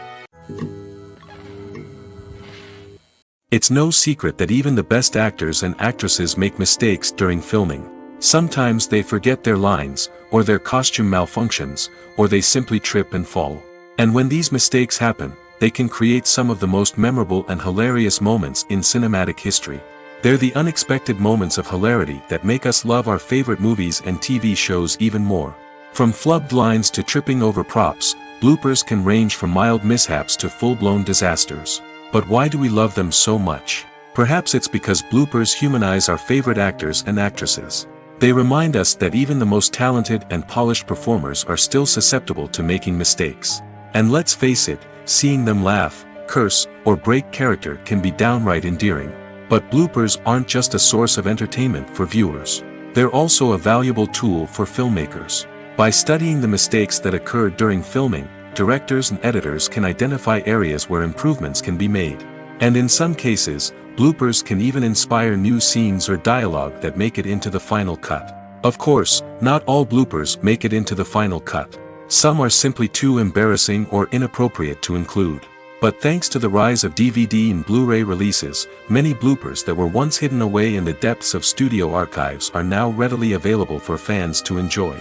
Speaker 1: It's no secret that even the best actors and actresses make mistakes during filming. Sometimes they forget their lines, or their costume malfunctions, or they simply trip and fall. And when these mistakes happen, they can create some of the most memorable and hilarious moments in cinematic history. They're the unexpected moments of hilarity that make us love our favorite movies and TV shows even more. From flubbed lines to tripping over props, bloopers can range from mild mishaps to full-blown disasters. But why do we love them so much? Perhaps it's because bloopers humanize our favorite actors and actresses. They remind us that even the most talented and polished performers are still susceptible to making mistakes. And let's face it, seeing them laugh, curse, or break character can be downright endearing. But bloopers aren't just a source of entertainment for viewers. They're also a valuable tool for filmmakers. By studying the mistakes that occurred during filming, directors and editors can identify areas where improvements can be made. And in some cases, bloopers can even inspire new scenes or dialogue that make it into the final cut. Of course, not all bloopers make it into the final cut. Some are simply too embarrassing or inappropriate to include. But thanks to the rise of DVD and Blu-ray releases, many bloopers that were once hidden away in the depths of studio archives are now readily available for fans to enjoy.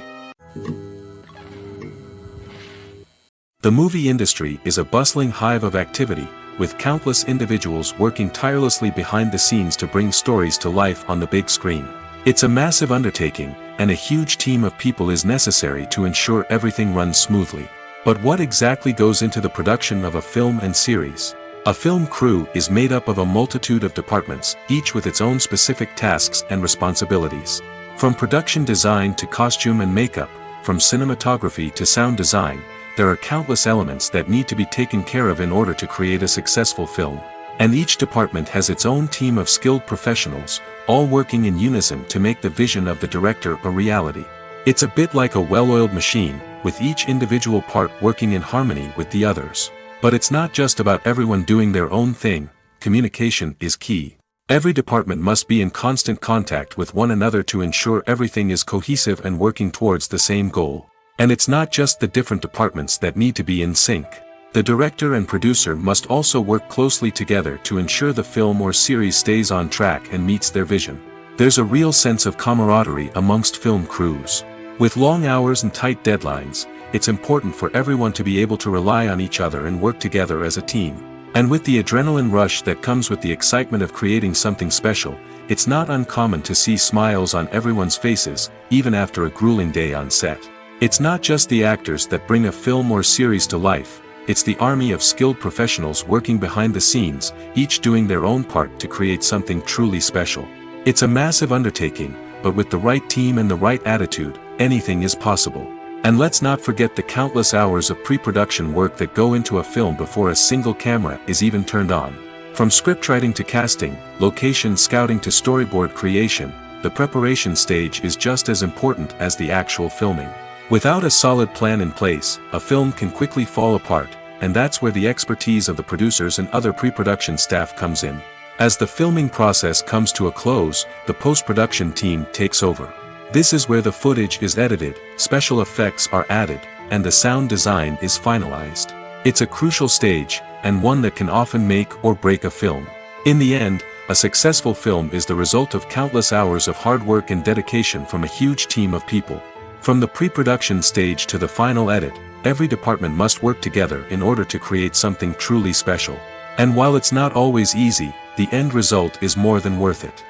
Speaker 1: The movie industry is a bustling hive of activity, with countless individuals working tirelessly behind the scenes to bring stories to life on the big screen. It's a massive undertaking, and a huge team of people is necessary to ensure everything runs smoothly. But what exactly goes into the production of a film and series? A film crew is made up of a multitude of departments, each with its own specific tasks and responsibilities. From production design to costume and makeup, from cinematography to sound design, there are countless elements that need to be taken care of in order to create a successful film. And each department has its own team of skilled professionals, all working in unison to make the vision of the director a reality. It's a bit like a well-oiled machine, with each individual part working in harmony with the others. But it's not just about everyone doing their own thing. Communication is key. Every department must be in constant contact with one another to ensure everything is cohesive and working towards the same goal. And it's not just the different departments that need to be in sync. The director and producer must also work closely together to ensure the film or series stays on track and meets their vision. There's a real sense of camaraderie amongst film crews. With long hours and tight deadlines, it's important for everyone to be able to rely on each other and work together as a team. And with the adrenaline rush that comes with the excitement of creating something special, it's not uncommon to see smiles on everyone's faces, even after a grueling day on set. It's not just the actors that bring a film or series to life, it's the army of skilled professionals working behind the scenes, each doing their own part to create something truly special. It's a massive undertaking, but with the right team and the right attitude, anything is possible. And let's not forget the countless hours of pre-production work that go into a film before a single camera is even turned on. From scriptwriting to casting, location scouting to storyboard creation, the preparation stage is just as important as the actual filming. Without a solid plan in place, a film can quickly fall apart, and that's where the expertise of the producers and other pre-production staff comes in. As the filming process comes to a close, the post-production team takes over. This is where the footage is edited, special effects are added, and the sound design is finalized. It's a crucial stage, and one that can often make or break a film. In the end, a successful film is the result of countless hours of hard work and dedication from a huge team of people. From the pre-production stage to the final edit, every department must work together in order to create something truly special. And while it's not always easy, the end result is more than worth it.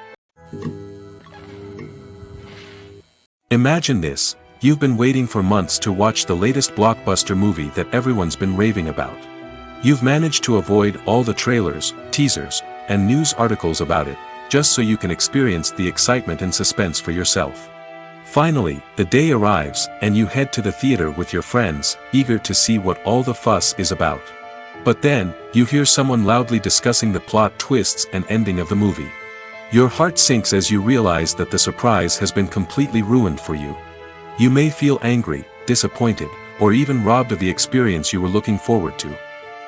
Speaker 1: Imagine this, you've been waiting for months to watch the latest blockbuster movie that everyone's been raving about. You've managed to avoid all the trailers, teasers, and news articles about it, just so you can experience the excitement and suspense for yourself. Finally, the day arrives, and you head to the theater with your friends, eager to see what all the fuss is about. But then, you hear someone loudly discussing the plot twists and ending of the movie. Your heart sinks as you realize that the surprise has been completely ruined for you. You may feel angry, disappointed, or even robbed of the experience you were looking forward to.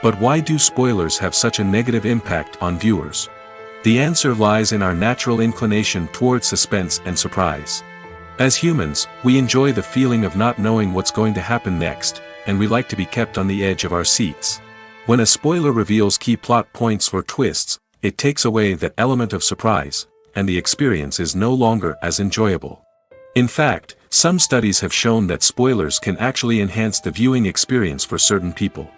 Speaker 1: But why do spoilers have such a negative impact on viewers? The answer lies in our natural inclination toward suspense and surprise. As humans, we enjoy the feeling of not knowing what's going to happen next, and we like to be kept on the edge of our seats. When a spoiler reveals key plot points or twists, it takes away that element of surprise, and the experience is no longer as enjoyable. In fact, some studies have shown that spoilers can actually enhance the viewing experience for certain people.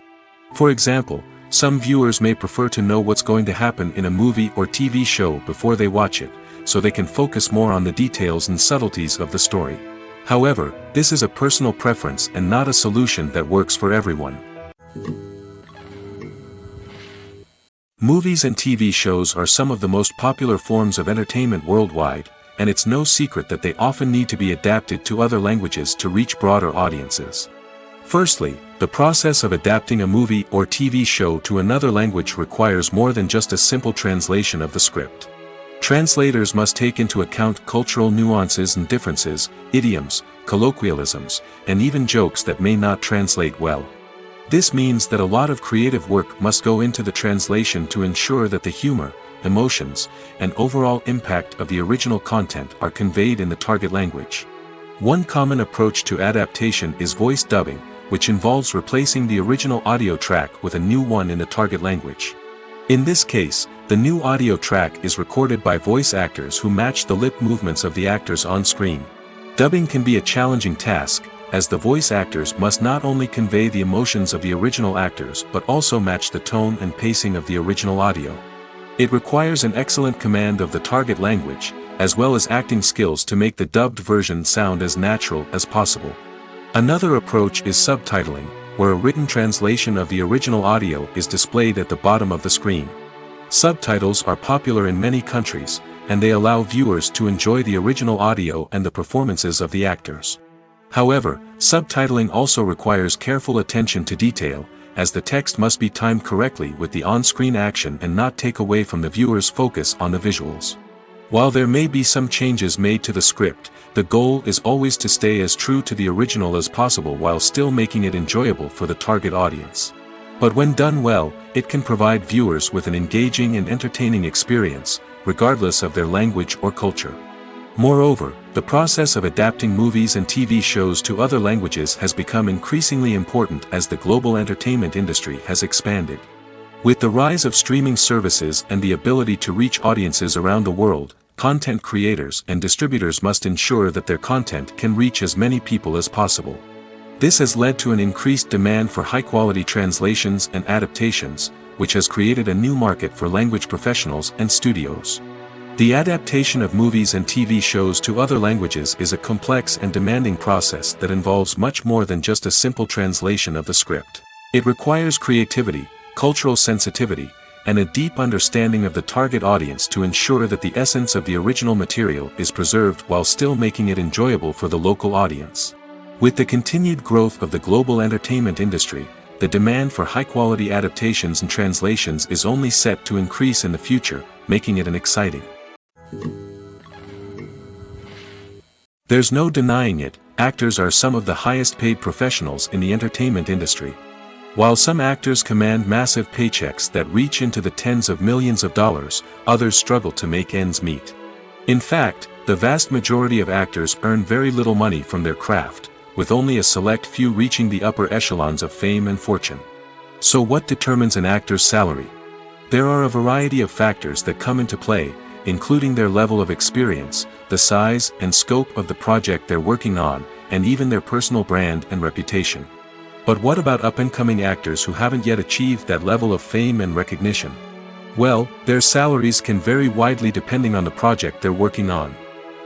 Speaker 1: For example, some viewers may prefer to know what's going to happen in a movie or TV show before they watch it, so they can focus more on the details and subtleties of the story. However, this is a personal preference and not a solution that works for everyone. Movies and TV shows are some of the most popular forms of entertainment worldwide, and it's no secret that they often need to be adapted to other languages to reach broader audiences. Firstly, the process of adapting a movie or TV show to another language requires more than just a simple translation of the script. Translators must take into account cultural nuances and differences, idioms, colloquialisms, and even jokes that may not translate well. This means that a lot of creative work must go into the translation to ensure that the humor, emotions, and overall impact of the original content are conveyed in the target language. One common approach to adaptation is voice dubbing, which involves replacing the original audio track with a new one in the target language. In this case, the new audio track is recorded by voice actors who match the lip movements of the actors on screen. Dubbing can be a challenging task, as the voice actors must not only convey the emotions of the original actors but also match the tone and pacing of the original audio. It requires an excellent command of the target language, as well as acting skills to make the dubbed version sound as natural as possible. Another approach is subtitling, where a written translation of the original audio is displayed at the bottom of the screen. Subtitles are popular in many countries, and they allow viewers to enjoy the original audio and the performances of the actors. However, subtitling also requires careful attention to detail, as the text must be timed correctly with the on-screen action and not take away from the viewer's focus on the visuals. While there may be some changes made to the script, the goal is always to stay as true to the original as possible while still making it enjoyable for the target audience. But when done well, it can provide viewers with an engaging and entertaining experience, regardless of their language or culture. Moreover, the process of adapting movies and TV shows to other languages has become increasingly important as the global entertainment industry has expanded. With the rise of streaming services and the ability to reach audiences around the world, content creators and distributors must ensure that their content can reach as many people as possible. This has led to an increased demand for high-quality translations and adaptations, which has created a new market for language professionals and studios. The adaptation of movies and TV shows to other languages is a complex and demanding process that involves much more than just a simple translation of the script. It requires creativity, cultural sensitivity, and a deep understanding of the target audience to ensure that the essence of the original material is preserved while still making it enjoyable for the local audience. With the continued growth of the global entertainment industry, the demand for high-quality adaptations and translations is only set to increase in the future, making it an exciting. There's no denying it, actors are some of the highest-paid professionals in the entertainment industry. While some actors command massive paychecks that reach into the tens of millions of dollars, others struggle to make ends meet. In fact, the vast majority of actors earn very little money from their craft, with only a select few reaching the upper echelons of fame and fortune. So what determines an actor's salary? There are a variety of factors that come into play, including their level of experience, the size and scope of the project they're working on, and even their personal brand and reputation. But what about up-and-coming actors who haven't yet achieved that level of fame and recognition? Well, their salaries can vary widely depending on the project they're working on.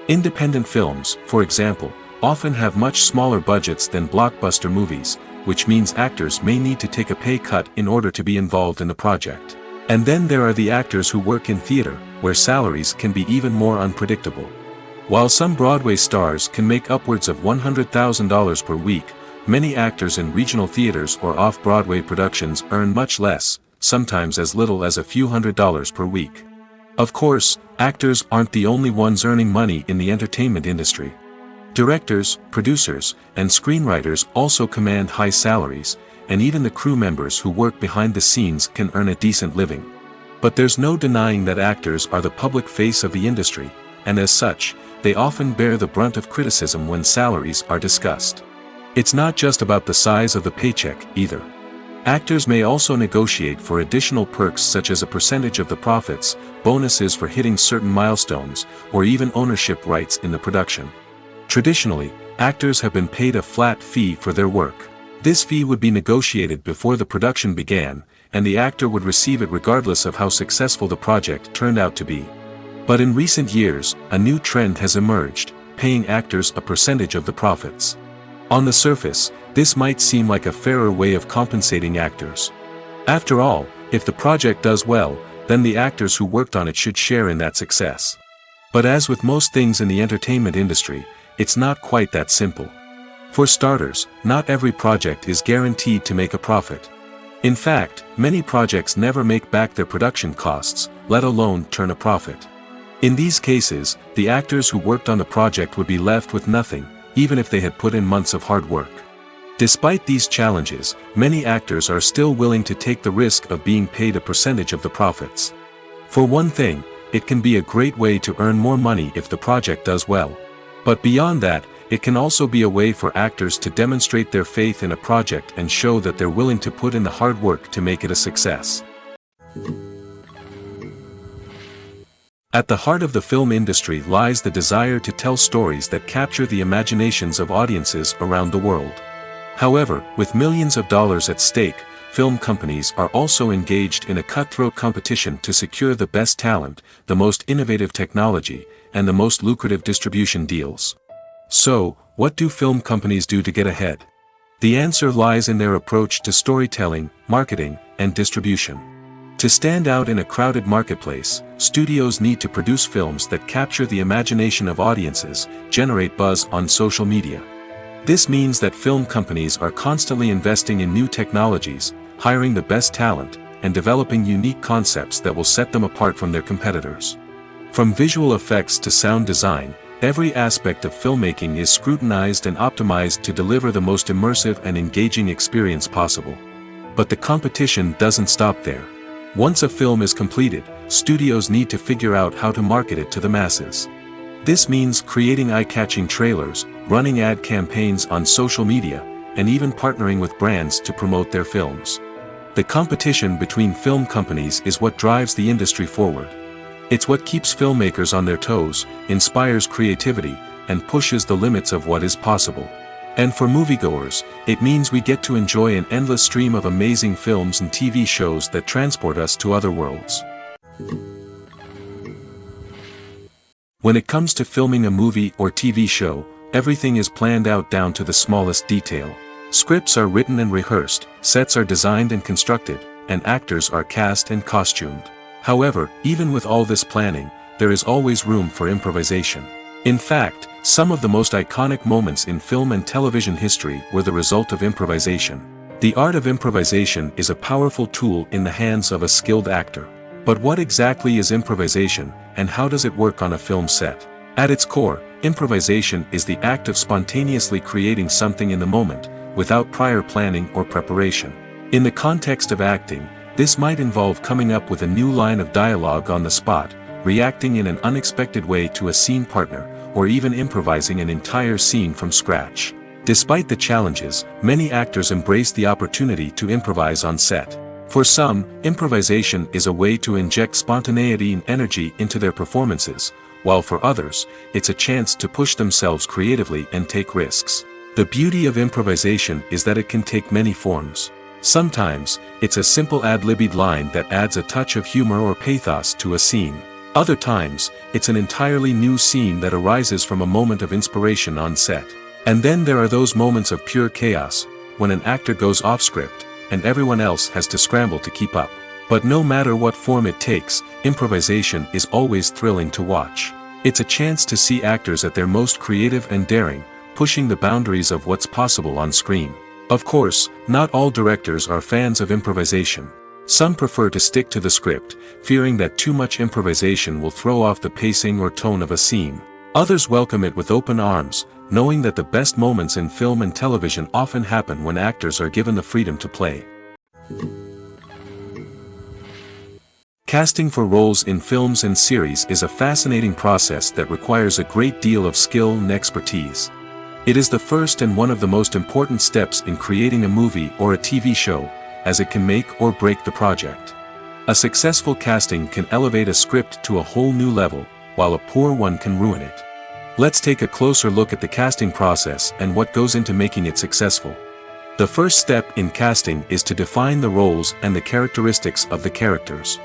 Speaker 1: Independent films, for example, often have much smaller budgets than blockbuster movies, which means actors may need to take a pay cut in order to be involved in the project. And then there are the actors who work in theater, where salaries can be even more unpredictable. While some Broadway stars can make upwards of $100,000 per week, many actors in regional theaters or off-Broadway productions earn much less, sometimes as little as a few $100s per week. Of course, actors aren't the only ones earning money in the entertainment industry. Directors, producers, and screenwriters also command high salaries, and even the crew members who work behind the scenes can earn a decent living. But there's no denying that actors are the public face of the industry, and as such, they often bear the brunt of criticism when salaries are discussed. It's not just about the size of the paycheck, either. Actors may also negotiate for additional perks such as a percentage of the profits, bonuses for hitting certain milestones, or even ownership rights in the production. Traditionally, actors have been paid a flat fee for their work. This fee would be negotiated before the production began, and the actor would receive it regardless of how successful the project turned out to be. But in recent years, a new trend has emerged, paying actors a percentage of the profits. On the surface, this might seem like a fairer way of compensating actors. After all, if the project does well, then the actors who worked on it should share in that success. But as with most things in the entertainment industry, it's not quite that simple. For starters, not every project is guaranteed to make a profit. In fact, many projects never make back their production costs, let alone turn a profit. In these cases, the actors who worked on the project would be left with nothing, even if they had put in months of hard work. Despite these challenges, many actors are still willing to take the risk of being paid a percentage of the profits. For one thing, it can be a great way to earn more money if the project does well. But beyond that, it can also be a way for actors to demonstrate their faith in a project and show that they're willing to put in the hard work to make it a success. At the heart of the film industry lies the desire to tell stories that capture the imaginations of audiences around the world. However, with millions of dollars at stake, film companies are also engaged in a cutthroat competition to secure the best talent, the most innovative technology, and the most lucrative distribution deals. So, what do film companies do to get ahead? The answer lies in their approach to storytelling, marketing, and distribution. To stand out in a crowded marketplace, studios need to produce films that capture the imagination of audiences, generate buzz on social media. This means that film companies are constantly investing in new technologies, hiring the best talent, and developing unique concepts that will set them apart from their competitors. From visual effects to sound design, every aspect of filmmaking is scrutinized and optimized to deliver the most immersive and engaging experience possible. But the competition doesn't stop there. Once a film is completed, studios need to figure out how to market it to the masses. This means creating eye-catching trailers, running ad campaigns on social media, and even partnering with brands to promote their films. The competition between film companies is what drives the industry forward. It's what keeps filmmakers on their toes, inspires creativity, and pushes the limits of what is possible. And for moviegoers, it means we get to enjoy an endless stream of amazing films and TV shows that transport us to other worlds. When it comes to filming a movie or TV show, everything is planned out down to the smallest detail. Scripts are written and rehearsed, sets are designed and constructed, and actors are cast and costumed. However, even with all this planning, there is always room for improvisation. In fact, some of the most iconic moments in film and television history were the result of improvisation. The art of improvisation is a powerful tool in the hands of a skilled actor. But what exactly is improvisation, and how does it work on a film set? At its core, improvisation is the act of spontaneously creating something in the moment, without prior planning or preparation. In the context of acting, this might involve coming up with a new line of dialogue on the spot, reacting in an unexpected way to a scene partner, or even improvising an entire scene from scratch. Despite the challenges, many actors embrace the opportunity to improvise on set. For some, improvisation is a way to inject spontaneity and energy into their performances, while for others, it's a chance to push themselves creatively and take risks. The beauty of improvisation is that it can take many forms. Sometimes, it's a simple ad-libbed line that adds a touch of humor or pathos to a scene. Other times, it's an entirely new scene that arises from a moment of inspiration on set. And then there are those moments of pure chaos, when an actor goes off script, and everyone else has to scramble to keep up. But no matter what form it takes, improvisation is always thrilling to watch. It's a chance to see actors at their most creative and daring, pushing the boundaries of what's possible on screen. Of course, not all directors are fans of improvisation. Some prefer to stick to the script, fearing that too much improvisation will throw off the pacing or tone of a scene. Others welcome it with open arms, knowing that the best moments in film and television often happen when actors are given the freedom to play. Casting for roles in films and series is a fascinating process that requires a great deal of skill and expertise. It is the first and one of the most important steps in creating a movie or a TV show, as it can make or break the project. A successful casting can elevate a script to a whole new level, while a poor one can ruin it. Let's take a closer look at the casting process and what goes into making it successful. The first step in casting is to define the roles and the characteristics of the characters.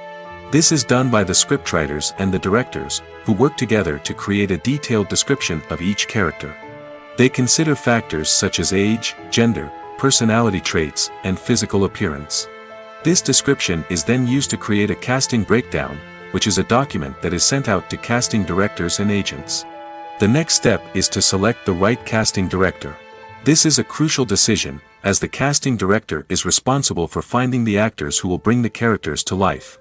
Speaker 1: This is done by the scriptwriters and the directors, who work together to create a detailed description of each character. They consider factors such as age, gender, personality traits, and physical appearance. This description is then used to create a casting breakdown, which is a document that is sent out to casting directors and agents. The next step is to select the right casting director. This is a crucial decision, as the casting director is responsible for finding the actors who will bring the characters to life.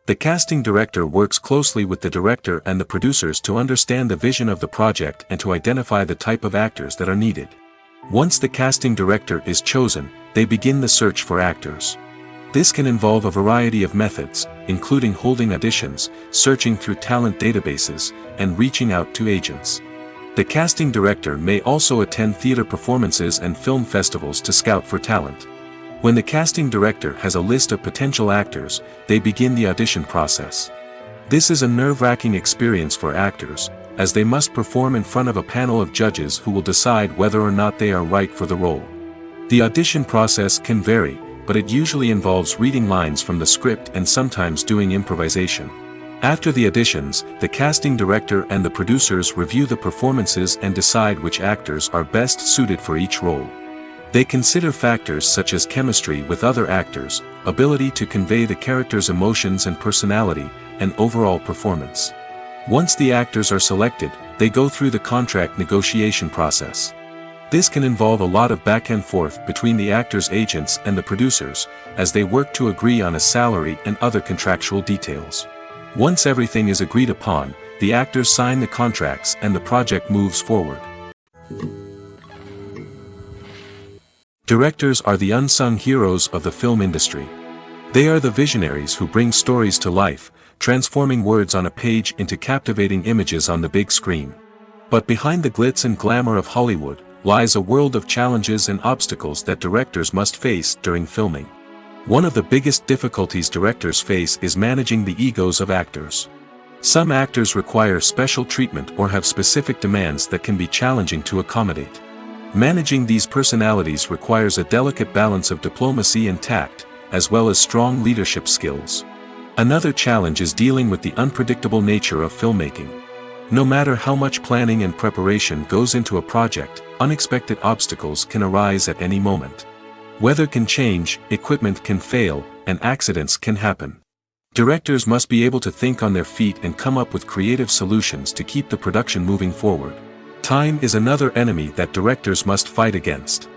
Speaker 1: The casting director works closely with the director and the producers to understand the vision of the project and to identify the type of actors that are needed. Once the casting director is chosen, they begin the search for actors. This can involve a variety of methods, including holding auditions, searching through talent databases, and reaching out to agents. The casting director may also attend theater performances and film festivals to scout for talent. When the casting director has a list of potential actors, they begin the audition process. This is a nerve-wracking experience for actors, as they must perform in front of a panel of judges who will decide whether or not they are right for the role. The audition process can vary, but it usually involves reading lines from the script and sometimes doing improvisation. After the auditions, the casting director and the producers review the performances and decide which actors are best suited for each role. They consider factors such as chemistry with other actors, ability to convey the character's emotions and personality, and overall performance. Once the actors are selected, they go through the contract negotiation process. This can involve a lot of back and forth between the actors' agents and the producers, as they work to agree on a salary and other contractual details. Once everything is agreed upon, the actors sign the contracts and the project moves forward. Directors are the unsung heroes of the film industry. They are the visionaries who bring stories to life, transforming words on a page into captivating images on the big screen. But behind the glitz and glamour of Hollywood, lies a world of challenges and obstacles that directors must face during filming. One of the biggest difficulties directors face is managing the egos of actors. Some actors require special treatment or have specific demands that can be challenging to accommodate. Managing these personalities requires a delicate balance of diplomacy and tact, as well as strong leadership skills. Another challenge is dealing with the unpredictable nature of filmmaking. No matter how much planning and preparation goes into a project, unexpected obstacles can arise at any moment. Weather can change, equipment can fail, and accidents can happen. Directors must be able to think on their feet and come up with creative solutions to keep the production moving forward. Time is another enemy that directors must fight against.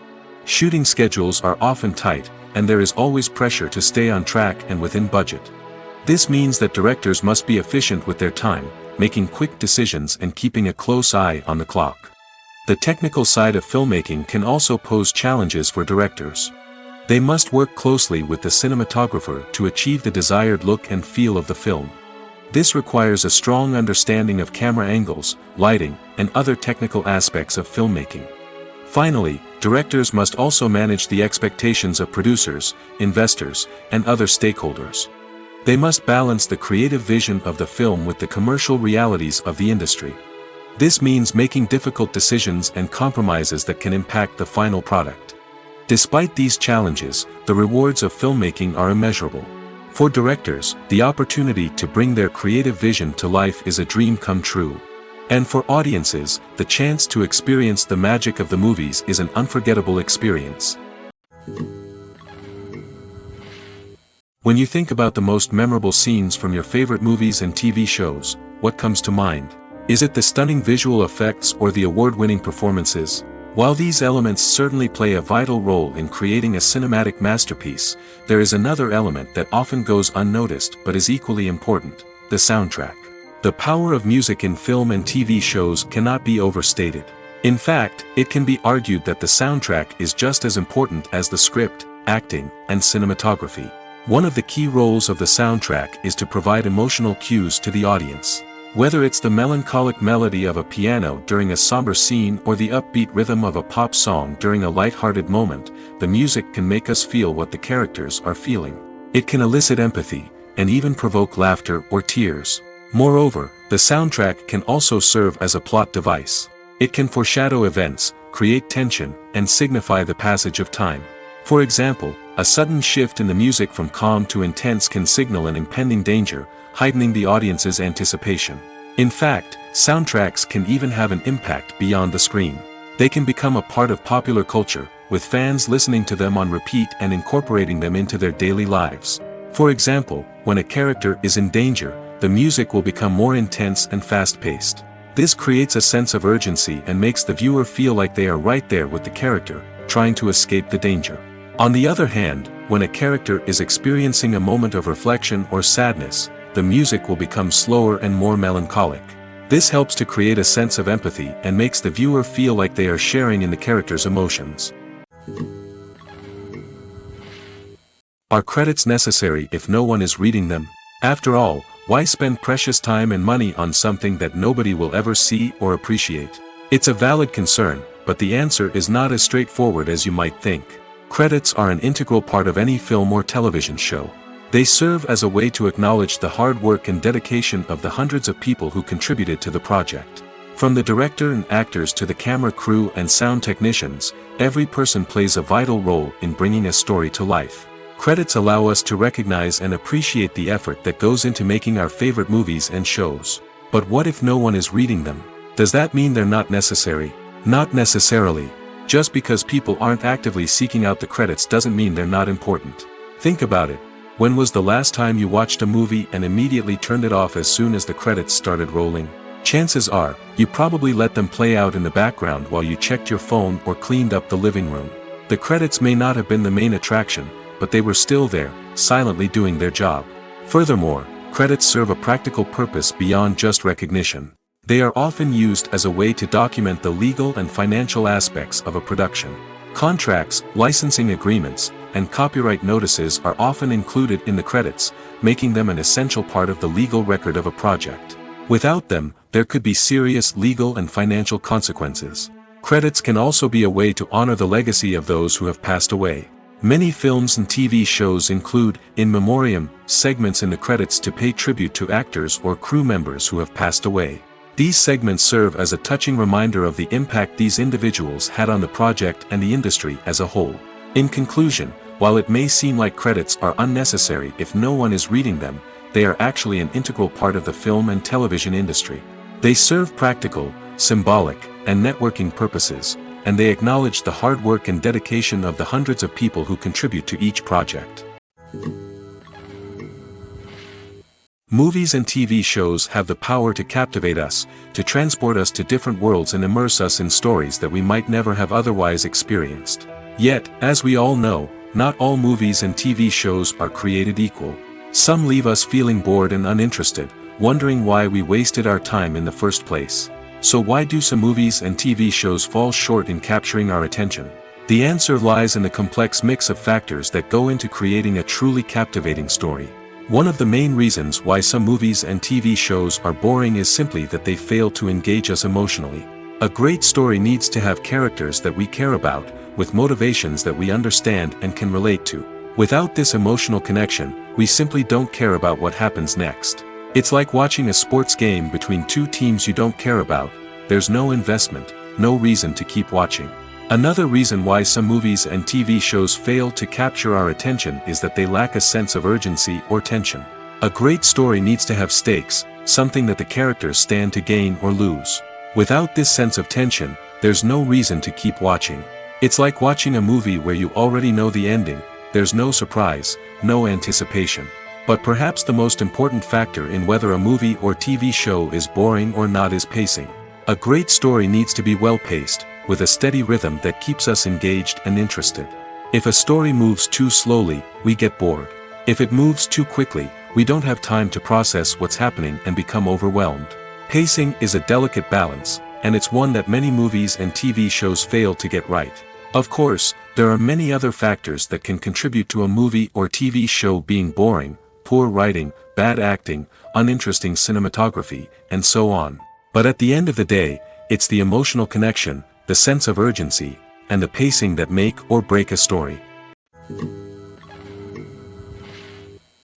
Speaker 1: Shooting schedules are often tight, and there is always pressure to stay on track and within budget. This means that directors must be efficient with their time, making quick decisions and keeping a close eye on the clock. The technical side of filmmaking can also pose challenges for directors. They must work closely with the cinematographer to achieve the desired look and feel of the film. This requires a strong understanding of camera angles, lighting, and other technical aspects of filmmaking. Finally, directors must also manage the expectations of producers, investors, and other stakeholders. They must balance the creative vision of the film with the commercial realities of the industry. This means making difficult decisions and compromises that can impact the final product. Despite these challenges, the rewards of filmmaking are immeasurable. For directors, the opportunity to bring their creative vision to life is a dream come true. And for audiences, the chance to experience the magic of the movies is an unforgettable experience. When you think about the most memorable scenes from your favorite movies and TV shows, what comes to mind? Is it the stunning visual effects or the award-winning performances? While these elements certainly play a vital role in creating a cinematic masterpiece, there is another element that often goes unnoticed but is equally important: the soundtrack. The power of music in film and TV shows cannot be overstated. In fact, it can be argued that the soundtrack is just as important as the script, acting, and cinematography. One of the key roles of the soundtrack is to provide emotional cues to the audience. Whether it's the melancholic melody of a piano during a somber scene or the upbeat rhythm of a pop song during a light-hearted moment, the music can make us feel what the characters are feeling. It can elicit empathy, and even provoke laughter or tears. Moreover, the soundtrack can also serve as a plot device. It can foreshadow events, create tension, and signify the passage of time. For example, a sudden shift in the music from calm to intense can signal an impending danger, heightening the audience's anticipation. In fact, soundtracks can even have an impact beyond the screen. They can become a part of popular culture, with fans listening to them on repeat and incorporating them into their daily lives. For example, when a character is in danger, the music will become more intense and fast-paced. This creates a sense of urgency and makes the viewer feel like they are right there with the character, trying to escape the danger. On the other hand, when a character is experiencing a moment of reflection or sadness, the music will become slower and more melancholic. This helps to create a sense of empathy and makes the viewer feel like they are sharing in the character's emotions. Are credits necessary if no one is reading them? After all, why spend precious time and money on something that nobody will ever see or appreciate? It's a valid concern, but the answer is not as straightforward as you might think. Credits are an integral part of any film or television show. They serve as a way to acknowledge the hard work and dedication of the hundreds of people who contributed to the project. From the director and actors to the camera crew and sound technicians, every person plays a vital role in bringing a story to life. Credits allow us to recognize and appreciate the effort that goes into making our favorite movies and shows. But what if no one is reading them? Does that mean they're not necessary? Not necessarily. Just because people aren't actively seeking out the credits doesn't mean they're not important. Think about it. When was the last time you watched a movie and immediately turned it off as soon as the credits started rolling? Chances are, you probably let them play out in the background while you checked your phone or cleaned up the living room. The credits may not have been the main attraction, but they were still there, silently doing their job. Furthermore, credits serve a practical purpose beyond just recognition. They are often used as a way to document the legal and financial aspects of a production. Contracts, licensing agreements, and copyright notices are often included in the credits, making them an essential part of the legal record of a project. Without them, there could be serious legal and financial consequences. Credits can also be a way to honor the legacy of those who have passed away. Many films and TV shows include, in memoriam, segments in the credits to pay tribute to actors or crew members who have passed away. These segments serve as a touching reminder of the impact these individuals had on the project and the industry as a whole. In conclusion, while it may seem like credits are unnecessary if no one is reading them, they are actually an integral part of the film and television industry. They serve practical, symbolic, and networking purposes, and they acknowledge the hard work and dedication of the hundreds of people who contribute to each project. Movies and TV shows have the power to captivate us, to transport us to different worlds and immerse us in stories that we might never have otherwise experienced. Yet, as we all know, not all movies and TV shows are created equal. Some leave us feeling bored and uninterested, wondering why we wasted our time in the first place. So why do some movies and TV shows fall short in capturing our attention? The answer lies in the complex mix of factors that go into creating a truly captivating story. One of the main reasons why some movies and TV shows are boring is simply that they fail to engage us emotionally. A great story needs to have characters that we care about, with motivations that we understand and can relate to. Without this emotional connection, we simply don't care about what happens next. It's like watching a sports game between two teams you don't care about. There's no investment, no reason to keep watching. Another reason why some movies and TV shows fail to capture our attention is that they lack a sense of urgency or tension. A great story needs to have stakes, something that the characters stand to gain or lose. Without this sense of tension, there's no reason to keep watching. It's like watching a movie where you already know the ending. There's no surprise, no anticipation. But perhaps the most important factor in whether a movie or TV show is boring or not is pacing. A great story needs to be well-paced, with a steady rhythm that keeps us engaged and interested. If a story moves too slowly, we get bored. If it moves too quickly, we don't have time to process what's happening and become overwhelmed. Pacing is a delicate balance, and it's one that many movies and TV shows fail to get right. Of course, there are many other factors that can contribute to a movie or TV show being boring: poor writing, bad acting, uninteresting cinematography, and so on. But at the end of the day, it's the emotional connection, the sense of urgency, and the pacing that make or break a story.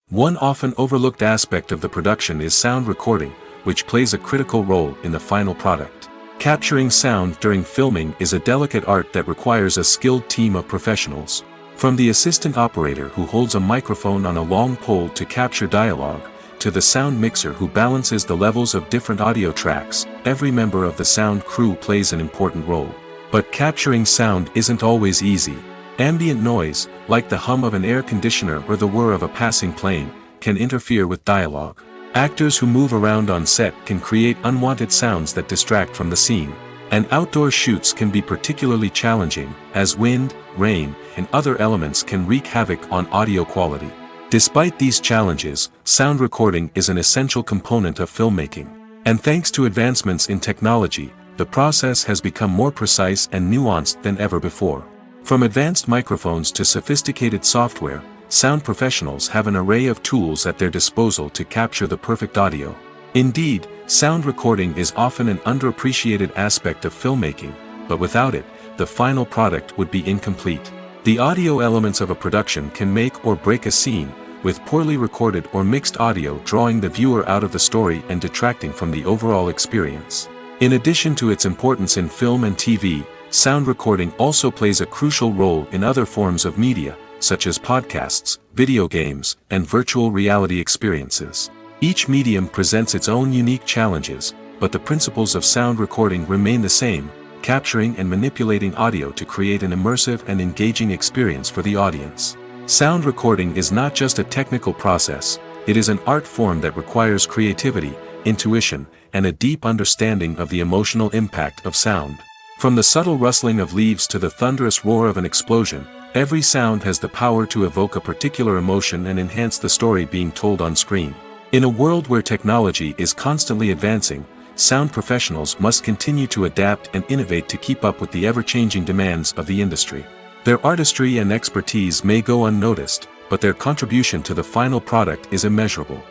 Speaker 1: One often overlooked aspect of the production is sound recording, which plays a critical role in the final product. Capturing sound during filming is a delicate art that requires a skilled team of professionals. From the assistant operator who holds a microphone on a long pole to capture dialogue, to the sound mixer who balances the levels of different audio tracks, every member of the sound crew plays an important role. But capturing sound isn't always easy. Ambient noise, like the hum of an air conditioner or the whir of a passing plane, can interfere with dialogue. Actors who move around on set can create unwanted sounds that distract from the scene. And outdoor shoots can be particularly challenging, as wind, rain, and other elements can wreak havoc on audio quality. Despite these challenges, sound recording is an essential component of filmmaking. And thanks to advancements in technology, the process has become more precise and nuanced than ever before. From advanced microphones to sophisticated software, sound professionals have an array of tools at their disposal to capture the perfect audio. Indeed, sound recording is often an underappreciated aspect of filmmaking, but without it, the final product would be incomplete. The audio elements of a production can make or break a scene, with poorly recorded or mixed audio drawing the viewer out of the story and detracting from the overall experience. In addition to its importance in film and TV, sound recording also plays a crucial role in other forms of media, such as podcasts, video games, and virtual reality experiences. Each medium presents its own unique challenges, but the principles of sound recording remain the same: capturing and manipulating audio to create an immersive and engaging experience for the audience. Sound recording is not just a technical process, it is an art form that requires creativity, intuition, and a deep understanding of the emotional impact of sound. From the subtle rustling of leaves to the thunderous roar of an explosion, every sound has the power to evoke a particular emotion and enhance the story being told on screen. In a world where technology is constantly advancing, sound professionals must continue to adapt and innovate to keep up with the ever-changing demands of the industry. Their artistry and expertise may go unnoticed, but their contribution to the final product is immeasurable.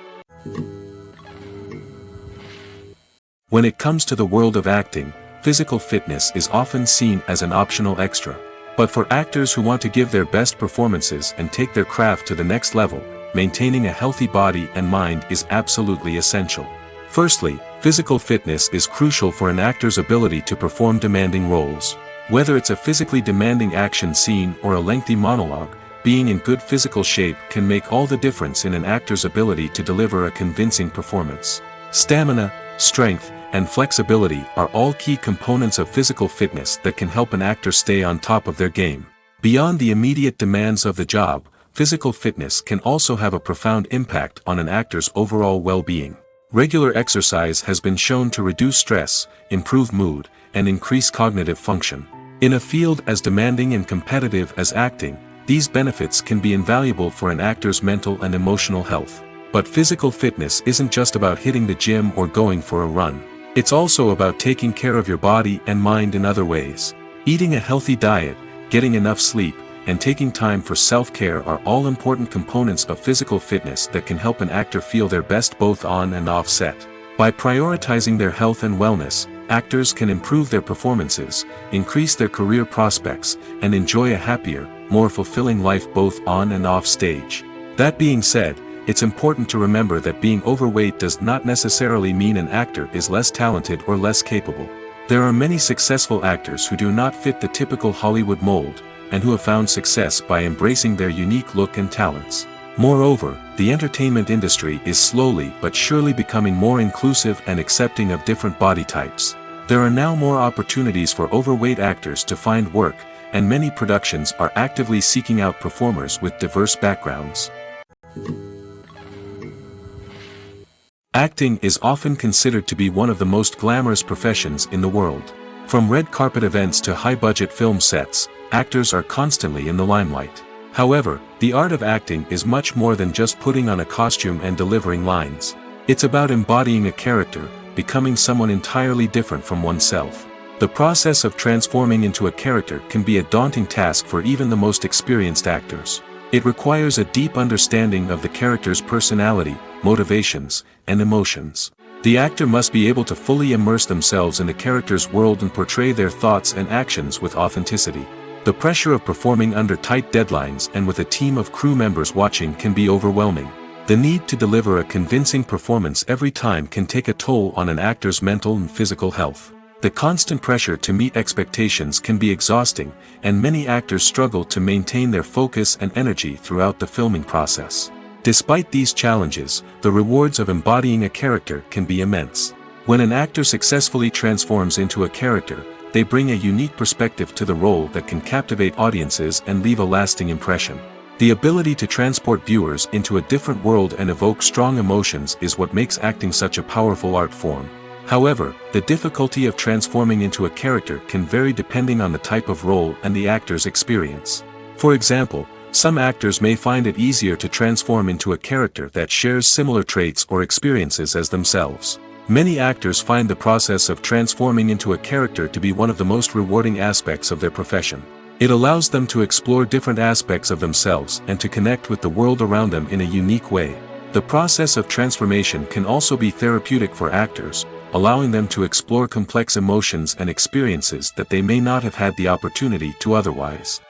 Speaker 1: When it comes to the world of acting, physical fitness is often seen as an optional extra. But for actors who want to give their best performances and take their craft to the next level, maintaining a healthy body and mind is absolutely essential. Firstly, physical fitness is crucial for an actor's ability to perform demanding roles. Whether it's a physically demanding action scene or a lengthy monologue, being in good physical shape can make all the difference in an actor's ability to deliver a convincing performance. Stamina, strength, and flexibility are all key components of physical fitness that can help an actor stay on top of their game. Beyond the immediate demands of the job, physical fitness can also have a profound impact on an actor's overall well-being. Regular exercise has been shown to reduce stress, improve mood, and increase cognitive function. In a field as demanding and competitive as acting, these benefits can be invaluable for an actor's mental and emotional health. But physical fitness isn't just about hitting the gym or going for a run. It's also about taking care of your body and mind in other ways. Eating a healthy diet, getting enough sleep, and taking time for self-care are all important components of physical fitness that can help an actor feel their best both on and off set. By prioritizing their health and wellness, actors can improve their performances, increase their career prospects, and enjoy a happier, more fulfilling life both on and off stage. That being said, it's important to remember that being overweight does not necessarily mean an actor is less talented or less capable. There are many successful actors who do not fit the typical Hollywood mold, and who have found success by embracing their unique look and talents. Moreover, the entertainment industry is slowly but surely becoming more inclusive and accepting of different body types. There are now more opportunities for overweight actors to find work, and many productions are actively seeking out performers with diverse backgrounds. Acting is often considered to be one of the most glamorous professions in the world. From red carpet events to high-budget film sets, actors are constantly in the limelight. However, the art of acting is much more than just putting on a costume and delivering lines. It's about embodying a character, becoming someone entirely different from oneself. The process of transforming into a character can be a daunting task for even the most experienced actors. It requires a deep understanding of the character's personality, motivations, and emotions. The actor must be able to fully immerse themselves in the character's world and portray their thoughts and actions with authenticity. The pressure of performing under tight deadlines and with a team of crew members watching can be overwhelming. The need to deliver a convincing performance every time can take a toll on an actor's mental and physical health. The constant pressure to meet expectations can be exhausting, and many actors struggle to maintain their focus and energy throughout the filming process. Despite these challenges, the rewards of embodying a character can be immense. When an actor successfully transforms into a character, they bring a unique perspective to the role that can captivate audiences and leave a lasting impression. The ability to transport viewers into a different world and evoke strong emotions is what makes acting such a powerful art form. However, the difficulty of transforming into a character can vary depending on the type of role and the actor's experience. For example, some actors may find it easier to transform into a character that shares similar traits or experiences as themselves. Many actors find the process of transforming into a character to be one of the most rewarding aspects of their profession. It allows them to explore different aspects of themselves and to connect with the world around them in a unique way. The process of transformation can also be therapeutic for actors, allowing them to explore complex emotions and experiences that they may not have had the opportunity to otherwise.